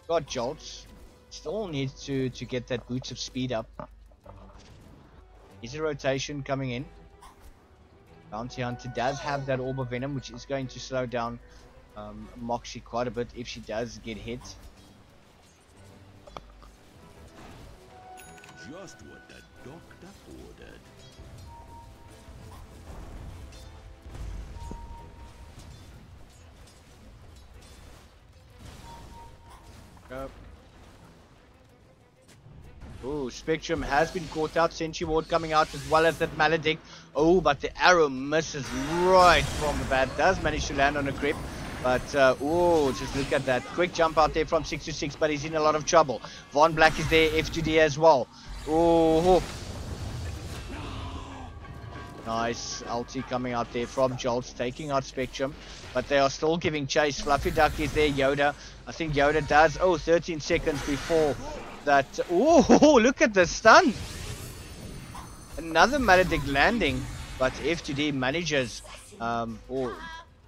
Got Jolts. Still needs to get that Boots of Speed up. Is a rotation coming in. Bounty Hunter does have that Orb of Venom, which is going to slow down Moxie quite a bit if she does get hit. Just what the doctor ordered. Oh, Spectrum has been caught out. Sentry Ward coming out as well as that Maledict. Oh, but the arrow misses right from the bat. Does manage to land on a grip. But, oh, just look at that. Quick jump out there from 6 to 6, but he's in a lot of trouble. Von Black is there, F2D as well. Oh, nice ulti coming out there from Jolts, taking out Spectrum. But they are still giving chase. Fluffy Duck is there, Yoda. I think Yoda does. Oh, 13 seconds before that. Oh, look at the stun. Another Maledict landing, but F2D manages, or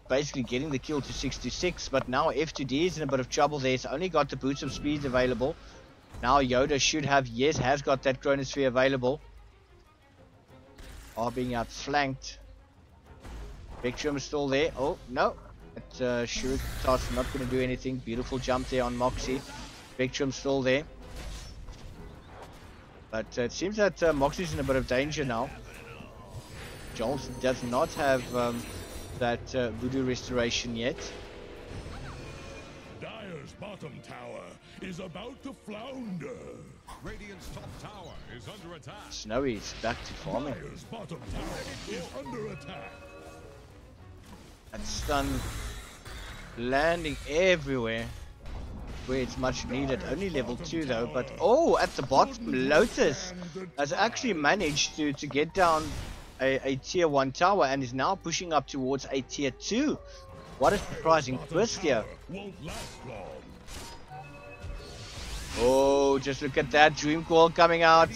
basically getting the kill to 6 to 6. But now F2D is in a bit of trouble there. He's only got the boots of speed available. Now Yoda should have, yes, has got that Chronosphere available. Are being outflanked. Spectrum is still there. Oh, no. But Shuri's not going to do anything. Beautiful jump there on Moxie. Spectrum still there. But it seems that Moxie's in a bit of danger now. Jones does not have that Voodoo Restoration yet. Dire's bottom tower is about to flounder. Radiant's top tower is under attack. Snowy's back to farming. Dire's bottom tower is under attack. That stun landing everywhere where it's much needed. Only level 2 though. But oh, at the bottom, Lotus has actually managed to get down a tier 1 tower and is now pushing up towards a tier 2. What a surprising twist here. Won't last long. Oh, just look at that Dream Call coming out.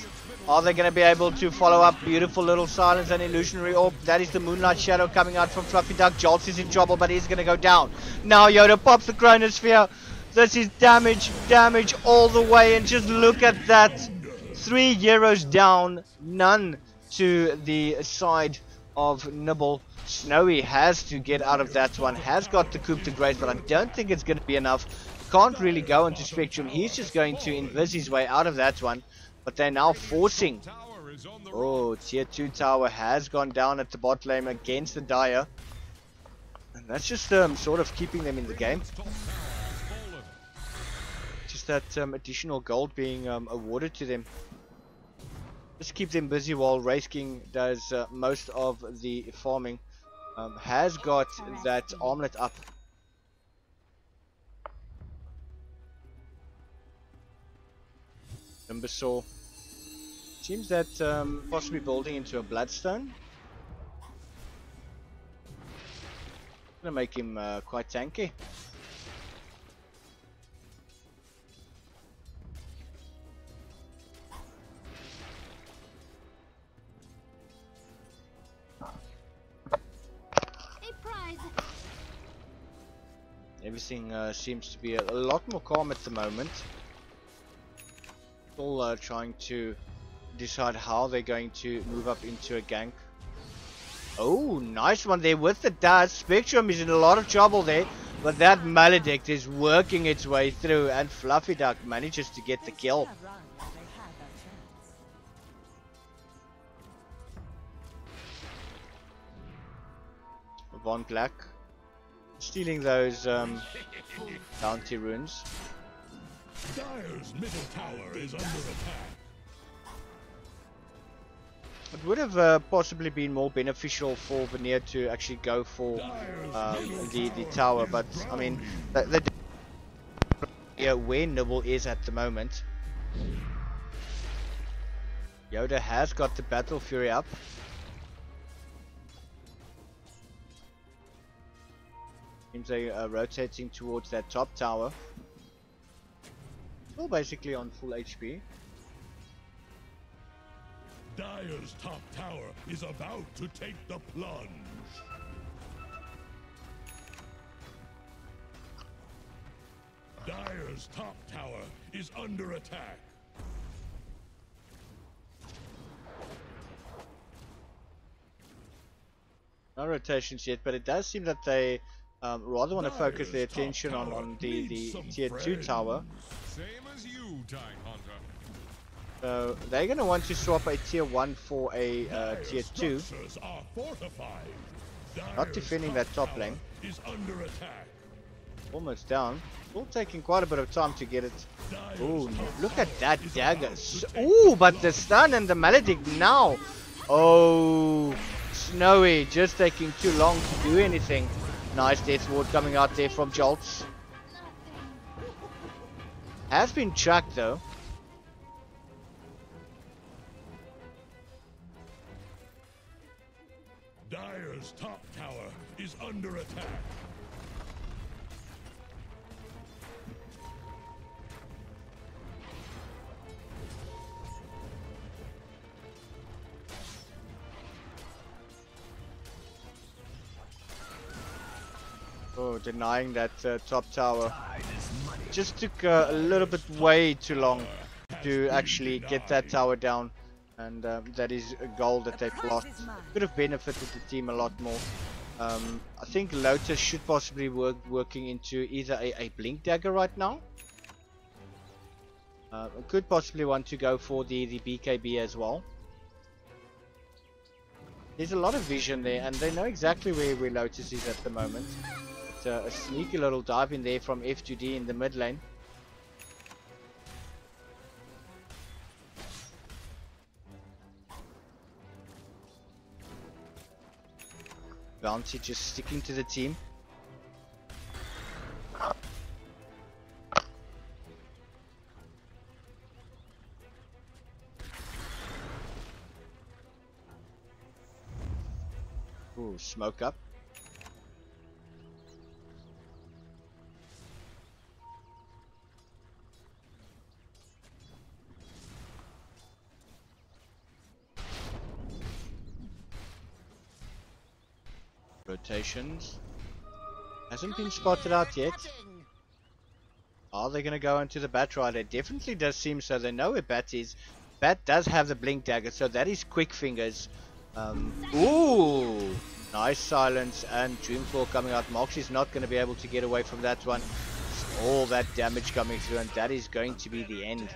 Are they going to be able to follow up? Beautiful little silence and illusionary orb. That is the Moonlight Shadow coming out from Fluffy Duck. Jolts is in trouble, but he's going to go down. Now Yoda pops the Chronosphere. This is damage all the way. And just look at that. 3 heroes down, none to the side of Nibble. Snowy has to get out of that one. Has got the Coup de Grace, but I don't think it's going to be enough. Can't really go into Spectrum. He's just going to invis his way out of that one. But they're now forcing. Oh, tier 2 tower has gone down at the bot lane against the Dire. And that's just sort of keeping them in the game. Just that additional gold being awarded to them. Just keep them busy while Race King does most of the farming. Has got that armlet up. Imbecile. Seems that possibly building into a Bloodstone. Gonna make him quite tanky. Everything seems to be a lot more calm at the moment. Still trying to decide how they're going to move up into a gank. Oh, nice one there with the dash. Spectrum is in a lot of trouble there, but that Maledict is working its way through, and Fluffy Duck manages to get the kill. Von Black stealing those bounty runes. Dire's middle tower is under attack. It would have possibly been more beneficial for Venere to actually go for the tower, but I mean, where Nibble is at the moment. Yoda has got the Battle Fury up. Seems they are rotating towards that top tower. Still basically on full HP. Dire's top tower is about to take the plunge. Dire's top tower is under attack. No rotations yet, but it does seem that they rather want to focus their attention on the tier 2 tower. Same as you, Time Hunter. So they're going to want to swap a tier 1 for a tier 2. Structures are fortified. Not defending that top Tower lane. is under attack. Almost down. Still taking quite a bit of time to get it. Ooh, look at that dagger. Ooh, but the stun and the Ballistix now. Oh, Snowy just taking too long to do anything. Nice death ward coming out there from Jolts. Has been tracked though. Dire's top tower is under attack. Oh, denying that top tower. Just took a little bit way too long to actually get that tower down. And that is a goal that they've lost. Could have benefited the team a lot more. I think Lotus should possibly working into either a Blink Dagger right now. Could possibly want to go for the BKB as well. There's a lot of vision there, and they know exactly where Lotus is at the moment. It's a sneaky little dive in there from F to D in the mid lane. Bounty just sticking to the team. Ooh, smoke up. Rotations. Hasn't been spotted out yet. Are they going to go into the Bat Rider? It definitely does seem so. They know where Bat is. Bat does have the Blink Dagger, so that is quick fingers. Ooh! Nice silence and Dreamfall coming out. Moxie's not going to be able to get away from that one. All that damage coming through, and that is going to be the end.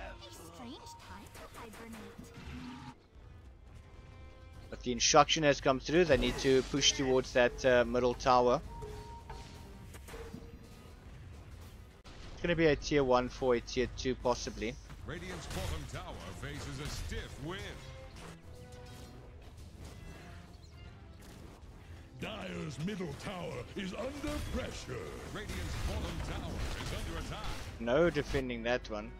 But the instruction has come through. They need to push towards that middle tower. It's going to be a tier 1 for a tier 2 possibly. Radiant's bottom tower faces a stiff wind. Dire's middle tower is under pressure. Radiant's bottom tower is under attack. No defending that one.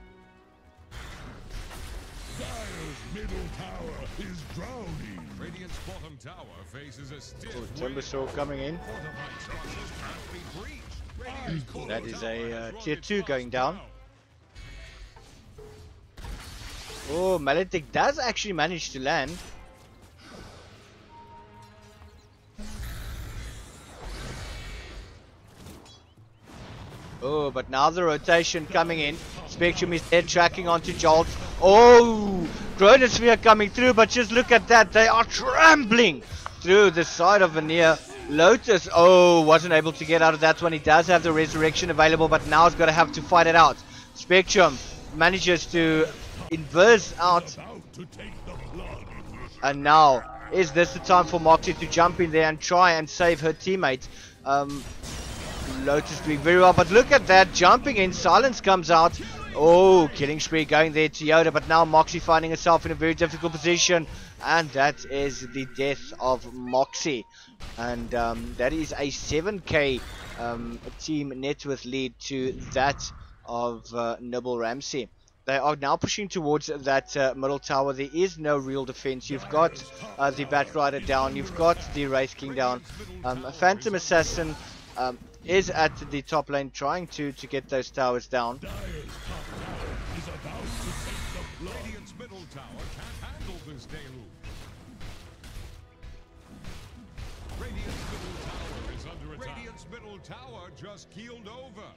Dire's middle tower is drowning. Radiant's bottom tower faces a stiff Oh, wind. Timbersaw coming in. Fortified structures can't be breached. Radiant's bottom That is tower a has tier run 2 its going last down. round. Oh, Ballistix does actually manage to land. Oh, but now the rotation coming in. Spectrum is dead, tracking onto Jolt. Oh, Chronosphere coming through, but just look at that. They are trampling through the side of Venere. Lotus, oh, wasn't able to get out of that one. He does have the resurrection available, but now he's going to have to fight it out. Spectrum manages to inverse out. About to take the blood. And now, is this the time for Moxie to jump in there and try and save her teammate? Lotus doing very well, but look at that, jumping in, silence comes out. Oh, killing spree going there to Yoda, but now Moxie finding herself in a very difficult position, and that is the death of Moxie. And that is a 7k team net worth lead to that of Nibble RAMC. They are now pushing towards that middle tower. There is no real defense. You've got the Bat Rider down, you've got the Wraith King down. Phantom Assassin is at the top lane trying to get those towers down. Dire's top tower is about to take the blood. Radiant's middle tower can't handle this deluge. Radiant's middle tower is under attack. Radiant's middle tower just keeled over.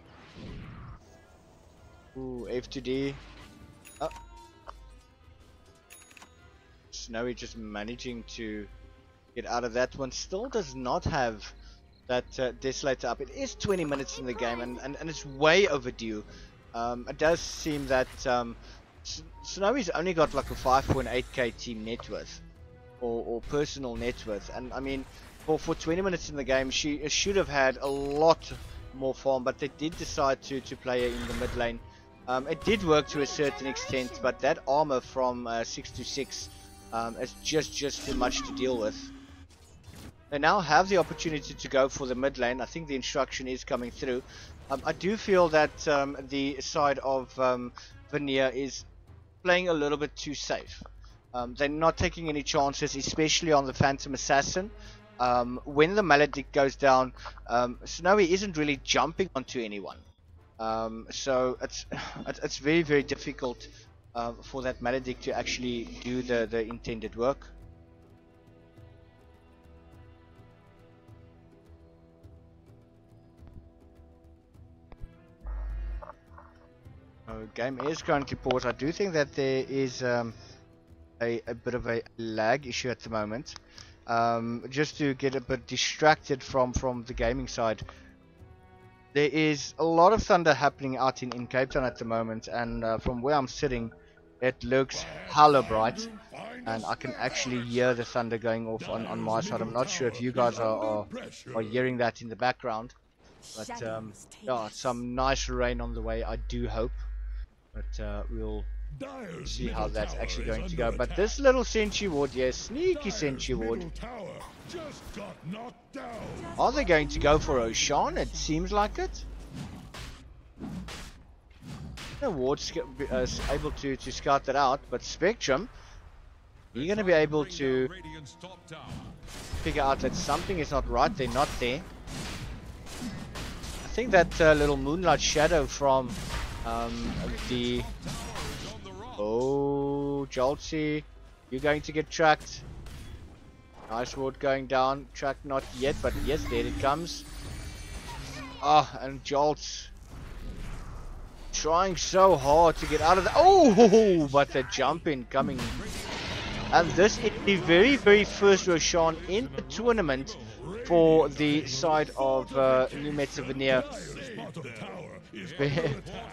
Ooh, F to D. Oh. Snowy just managing to get out of that one. Still does not have that Desolator up. It is 20 minutes in the game, and it's way overdue. It does seem that Snowy's only got like a 5.8k team net worth, or personal net worth, and I mean, for 20 minutes in the game, she should have had a lot more farm, but they did decide to play her in the mid lane. It did work to a certain extent, but that armor from 6 to 6 is just too much to deal with. They now have the opportunity to go for the mid lane. I think the instruction is coming through. I do feel that the side of Venere is playing a little bit too safe. They're not taking any chances, especially on the Phantom Assassin. When the Maledict goes down, Snowy isn't really jumping onto anyone. So it's very, very difficult for that Maledict to actually do the intended work. Game is currently paused. I do think that there is a bit of a lag issue at the moment. Just to get a bit distracted from the gaming side, there is a lot of thunder happening out in Cape Town at the moment, and from where I'm sitting, it looks hella bright, and I can actually hear the thunder going off on my side. I'm not sure if you guys are hearing that in the background, but yeah, some nice rain on the way, I do hope. But we'll see how that's actually going to go. But this little sentry ward here, sneaky sentry ward. Are they going to go for Oshan? It seems like it. The ward's able to scout that out, but Spectrum, you're going to be able to figure out that something is not right. They're not there. I think that little Moonlight Shadow from the... Oh, Joltsy, you're going to get tracked. Nice ward going down. Tracked not yet, but yes, there it comes. Ah, and Jolts trying so hard to get out of the... Oh, but the jump in coming. And this is the very, very first Roshan in the tournament for the side of New Meta Venere.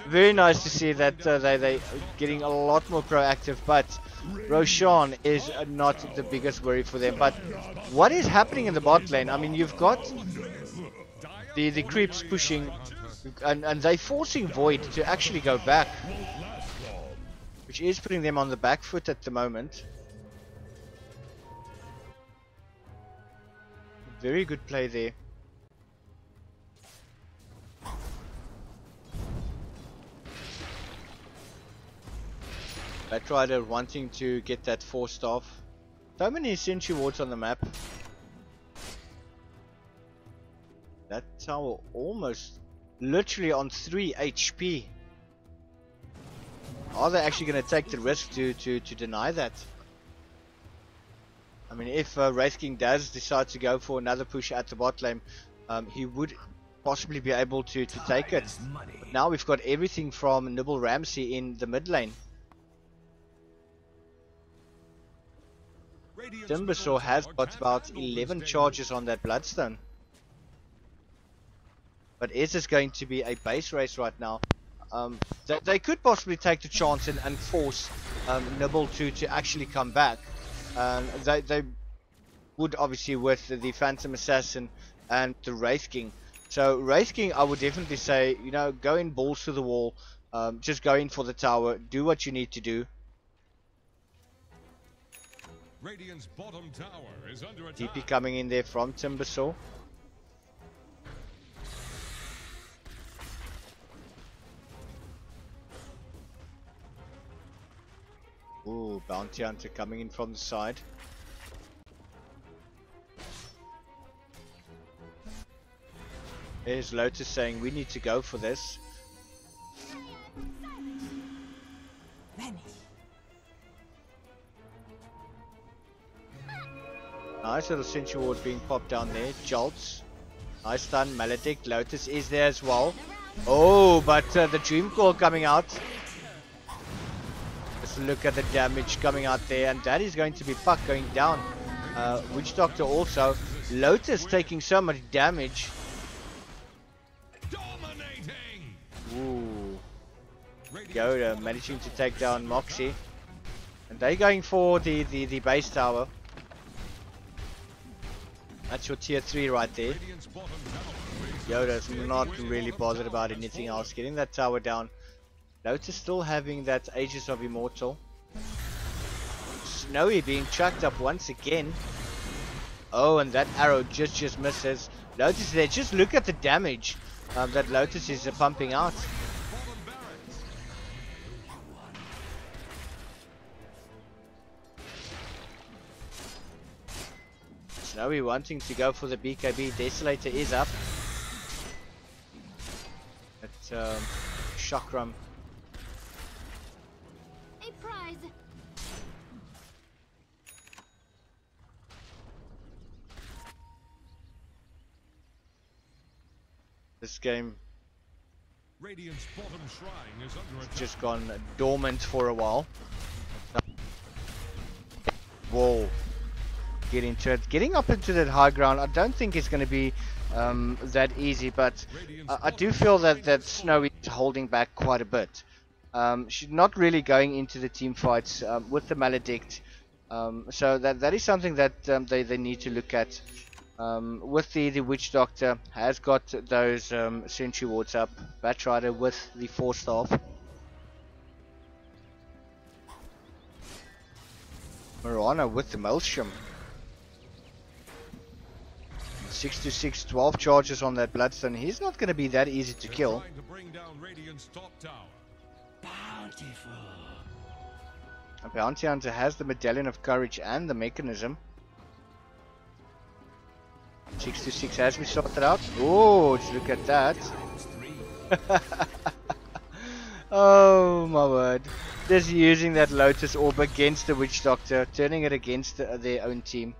Very nice to see that they're getting a lot more proactive, but Roshan is not the biggest worry for them. But what is happening in the bot lane? I mean, you've got the creeps pushing, and they're forcing Void to actually go back, which is putting them on the back foot at the moment. Very good play there. Batrider wanting to get that forced off. So many sentry wards on the map. That tower almost literally on 3 HP. Are they actually going to take the risk to deny that? I mean, if Wraith King does decide to go for another push at the bot lane, he would possibly be able to take it. But now we've got everything from Nibble RAMC in the mid lane. Timbersaw has got about 11 charges on that Bloodstone. But is this going to be a base race right now? They could possibly take the chance and force Nibble to actually come back. They would obviously with the Phantom Assassin and the Wraith King. So Wraith King, I would definitely say, you know, go in balls to the wall. Just go in for the tower. Do what you need to do. Radiant's bottom tower is under attack. DP coming in there from Timbersaw. Ooh, Bounty Hunter coming in from the side. There's Lotus saying we need to go for this. Nice little sentry ward being popped down there. Jolts. Nice stun. Maledict. Lotus is there as well. Oh, but the Dream Core coming out. Let's look at the damage coming out there. And that is going to be Puck going down. Witch Doctor also. Lotus taking so much damage. Dominating. Ooh. Yoda managing to take down Moxie. And they're going for the base tower. That's your tier 3 right there. Yoda's not really bothered about anything else. Getting that tower down. Lotus still having that Aegis of Immortal. Snowy being chucked up once again. Oh, and that arrow just misses. Lotus there. Just look at the damage that Lotus is pumping out. Snowy wanting to go for the BKB. Desolator is up. But Chakram. A prize. This game Radiant's bottom shrine is under attack. just gone dormant for a while. Whoa. Get into it. Getting up into that high ground, I don't think it's going to be that easy, but I do feel that Snowy is holding back quite a bit. She's not really going into the team fights with the Maledict, so that is something that they need to look at. With the Witch Doctor has got those Sentry Wards up. Batrider with the 4-staff. Marana with the Maelstrom. 6 to 6, 12 charges on that Bloodstone. He's not going to be that easy to kill. Trying to bring down Radiant's top tower. Bountiful. A Bounty Hunter has the Medallion of Courage and the Mechanism. 6 to 6 as we sorted out. Oh, just look at that. Oh my word. Just using that Lotus Orb against the Witch Doctor, turning it against their own team.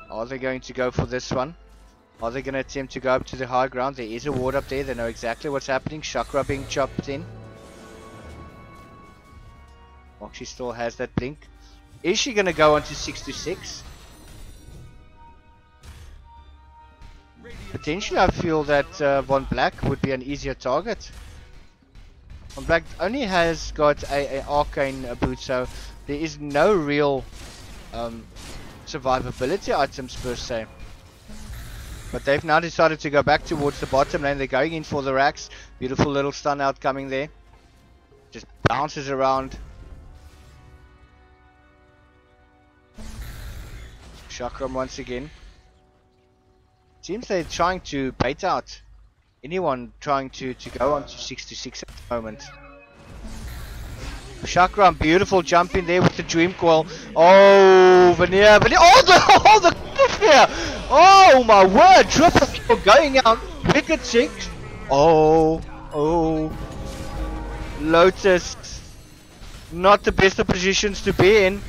Are they going to go for this one? Are they going to attempt to go up to the high ground? There is a ward up there. They know exactly what's happening. Chakra being chopped in. Moxie still has that blink. Is she going to go on to 6 to 6? Potentially I feel that Von Black would be an easier target. Von Black only has got a arcane boot, so there is no real survivability items per se. But they've now decided to go back towards the bottom lane. They're going in for the racks. Beautiful little stun out coming there. Just bounces around. Chakram once again. Seems they're trying to bait out anyone trying to go on to 6 to 6 at the moment. Chakram, beautiful jump in there with the Dream Coil. Oh, Venere, oh the cliff here! Oh my word, triple kill going out, wicked 6. Oh, Lotus, not the best of positions to be in.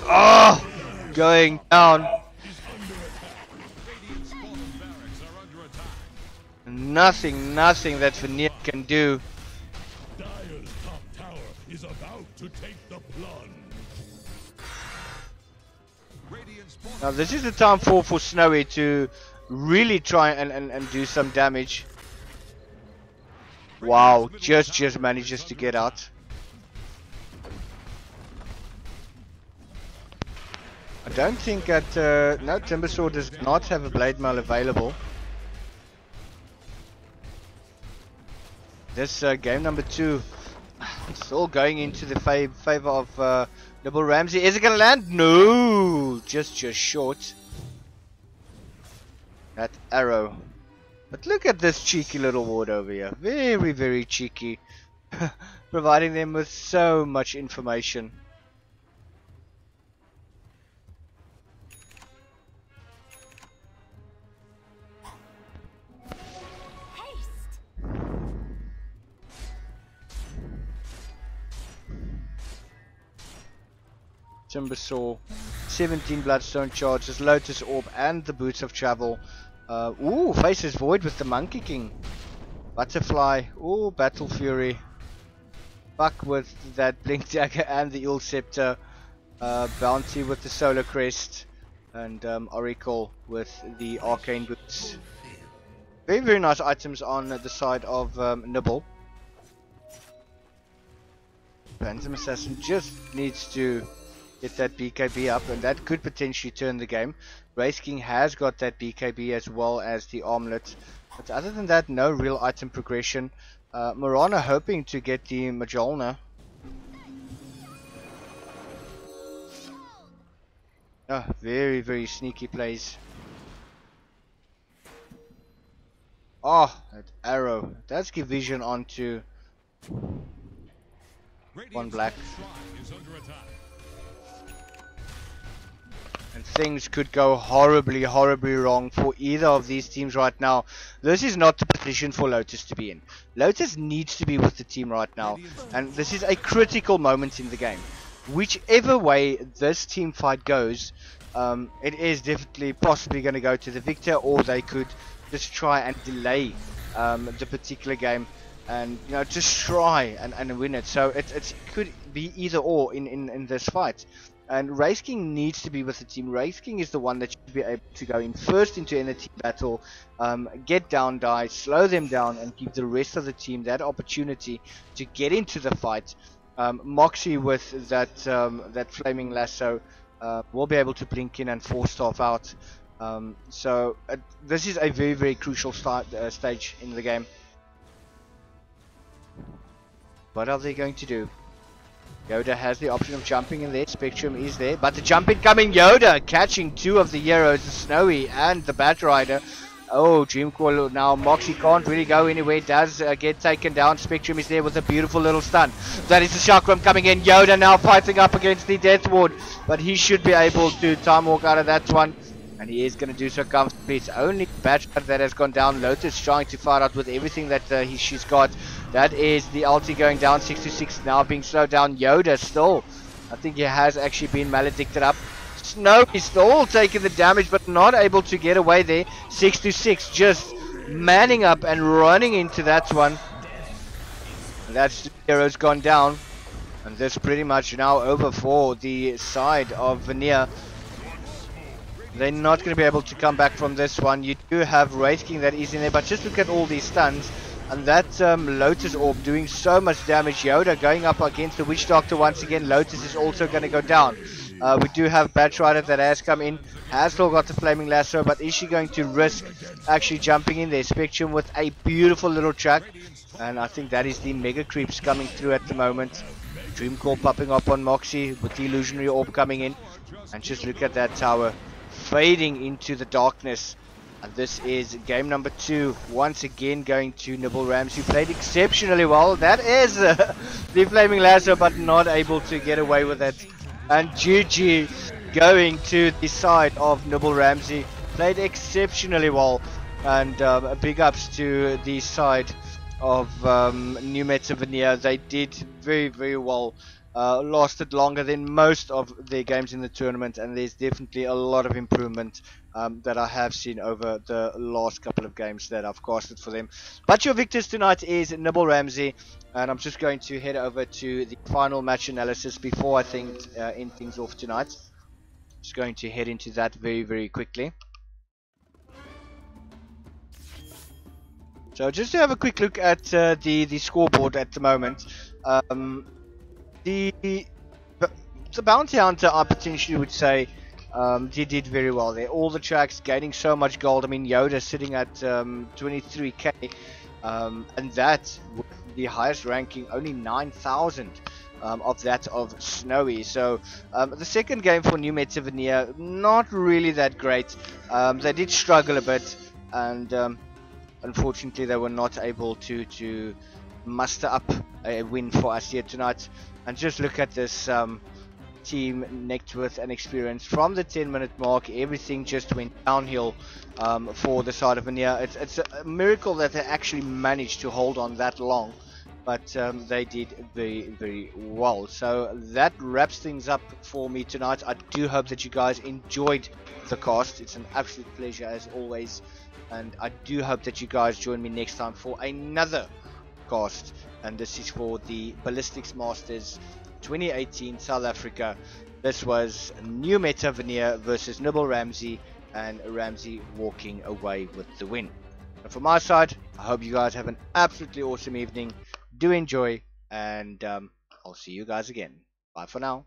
Oh, going down. Nothing that Venere can do. Dire's top tower is about to take the plunge. Now this is the time for Snowy to really try and do some damage. Wow, just manages to get out. I don't think that no, Timbersaw does not have a Blade Mail available. This game number 2 still going into the favor of Nibble RAMC. Is it gonna land? No, just short. That arrow. But look at this cheeky little ward over here. Very cheeky. Providing them with so much information. Timbersaw, 17 Bloodstone charges, Lotus Orb and the Boots of Travel. Ooh, Faces Void with the Monkey King. Butterfly, ooh, Battle Fury. Buck with that Blink Dagger and the Eel Scepter. Bounty with the Solar Crest. and Oracle with the arcane boots. Very, very nice items on the side of Nibble. Phantom Assassin just needs to get that BKB up, and that could potentially turn the game. Race King has got that BKB as well as the armlet, but other than that, no real item progression. Morana hoping to get the Majolna. Oh, very, very sneaky plays. Oh, that arrow. That's give vision onto one black. And things could go horribly, horribly wrong for either of these teams right now. This is not the position for Lotus to be in. Lotus needs to be with the team right now. And this is a critical moment in the game. Whichever way this team fight goes, it is definitely possibly going to go to the victor, or they could just try and delay the particular game and just try and win it. So it could be either or in this fight. And Race King needs to be with the team. Race King is the one that should be able to go in first into any team battle, get down, die, slow them down, and give the rest of the team that opportunity to get into the fight. Moxie with that flaming lasso will be able to blink in and force staff out. So this is a very, very crucial stage in the game. What are they going to do? Yoda has the option of jumping in there. Spectrum is there, but the jump in coming. Yoda catching two of the heroes, the Snowy and the Bat Rider. Oh, Dreamcall now. Moxie can't really go anywhere. Does get taken down. Spectrum is there with a beautiful little stun. That is the chakram coming in. Yoda now fighting up against the Death Ward, but he should be able to time walk out of that one. And he is going to do so comfortably. It's only Bat Rider that has gone down. Lotus trying to fight out with everything that she's got. That is the ulti going down. 6-6 now being slowed down. Yoda still, I think he has actually been maledicted up. Snow is still taking the damage, but not able to get away there. 6-6 just manning up and running into that one. And that's the hero's gone down. And this pretty much now over for the side of Venere. They're not going to be able to come back from this one. You do have Wraith King that is in there, but just look at all these stuns. And that Lotus Orb doing so much damage. Yoda going up against the Witch Doctor once again. Lotus is also going to go down. We do have Bat Rider that has come in. Has still got the Flaming Lasso, but is she going to risk actually jumping in there? Spectrum with a beautiful little track. And I think that is the Mega Creeps coming through at the moment. Dreamcall popping up on Moxie with the Illusionary Orb coming in. And just look at that tower fading into the darkness. And this is game number 2, once again going to Nibble RAMC, who played exceptionally well. That is the Flaming Lasso, but not able to get away with it. And GG going to the side of Nibble RAMC, played exceptionally well. And big ups to the side of New Meta Venere. They did very, very well. Lasted longer than most of their games in the tournament, and there's definitely a lot of improvement that I have seen over the last couple of games that I've casted for them. But your victors tonight is Nibble RAMC, and I'm just going to head over to the final match analysis before I think end things off tonight. Just going to head into that very, very quickly. So just to have a quick look at the scoreboard at the moment. The Bounty Hunter, I potentially would say, did very well there. All the tracks gaining so much gold. I mean, Yoda sitting at 23k, and that with the highest ranking, only 9,000 of that of Snowy. So the second game for New Meta Venere, not really that great. They did struggle a bit, and unfortunately they were not able to muster up a win for us here tonight. And just look at this team necked with an experience. From the 10-minute mark, everything just went downhill for the side of Venere. It's a miracle that they actually managed to hold on that long, but they did very, very well. So that wraps things up for me tonight. I do hope that you guys enjoyed the cast. It's an absolute pleasure as always, and I do hope that you guys join me next time for another cast. And this is for the Ballistix Masters 2018 South Africa. This was New Meta Venere versus Nibble RAMC, and RAMC walking away with the win. And from my side, I hope you guys have an absolutely awesome evening. Do enjoy, and I'll see you guys again. Bye for now.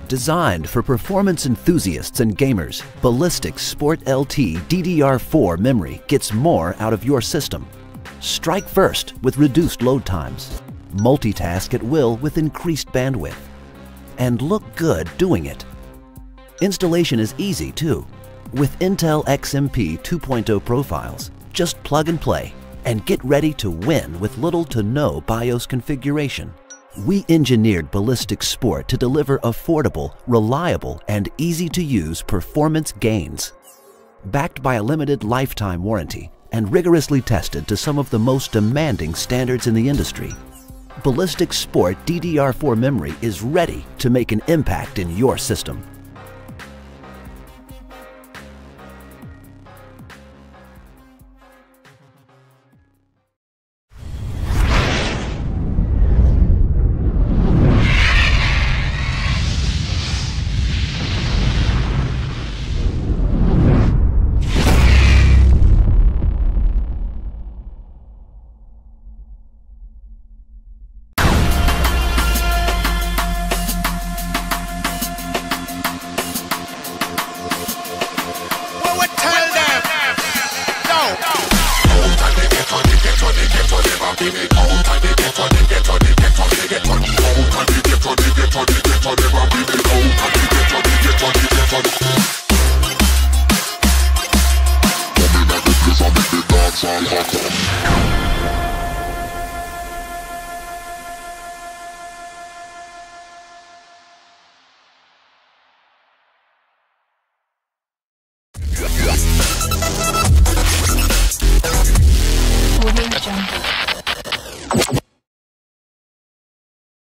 Designed for performance enthusiasts and gamers, Ballistix Sport LT DDR4 memory gets more out of your system. Strike first with reduced load times. Multitask at will with increased bandwidth. And look good doing it. Installation is easy too. With Intel XMP 2.0 profiles, just plug and play and get ready to win with little to no BIOS configuration. We engineered Ballistix Sport to deliver affordable, reliable, and easy-to-use performance gains. Backed by a limited lifetime warranty and rigorously tested to some of the most demanding standards in the industry, Ballistix Sport DDR4 memory is ready to make an impact in your system. Audio Jungle.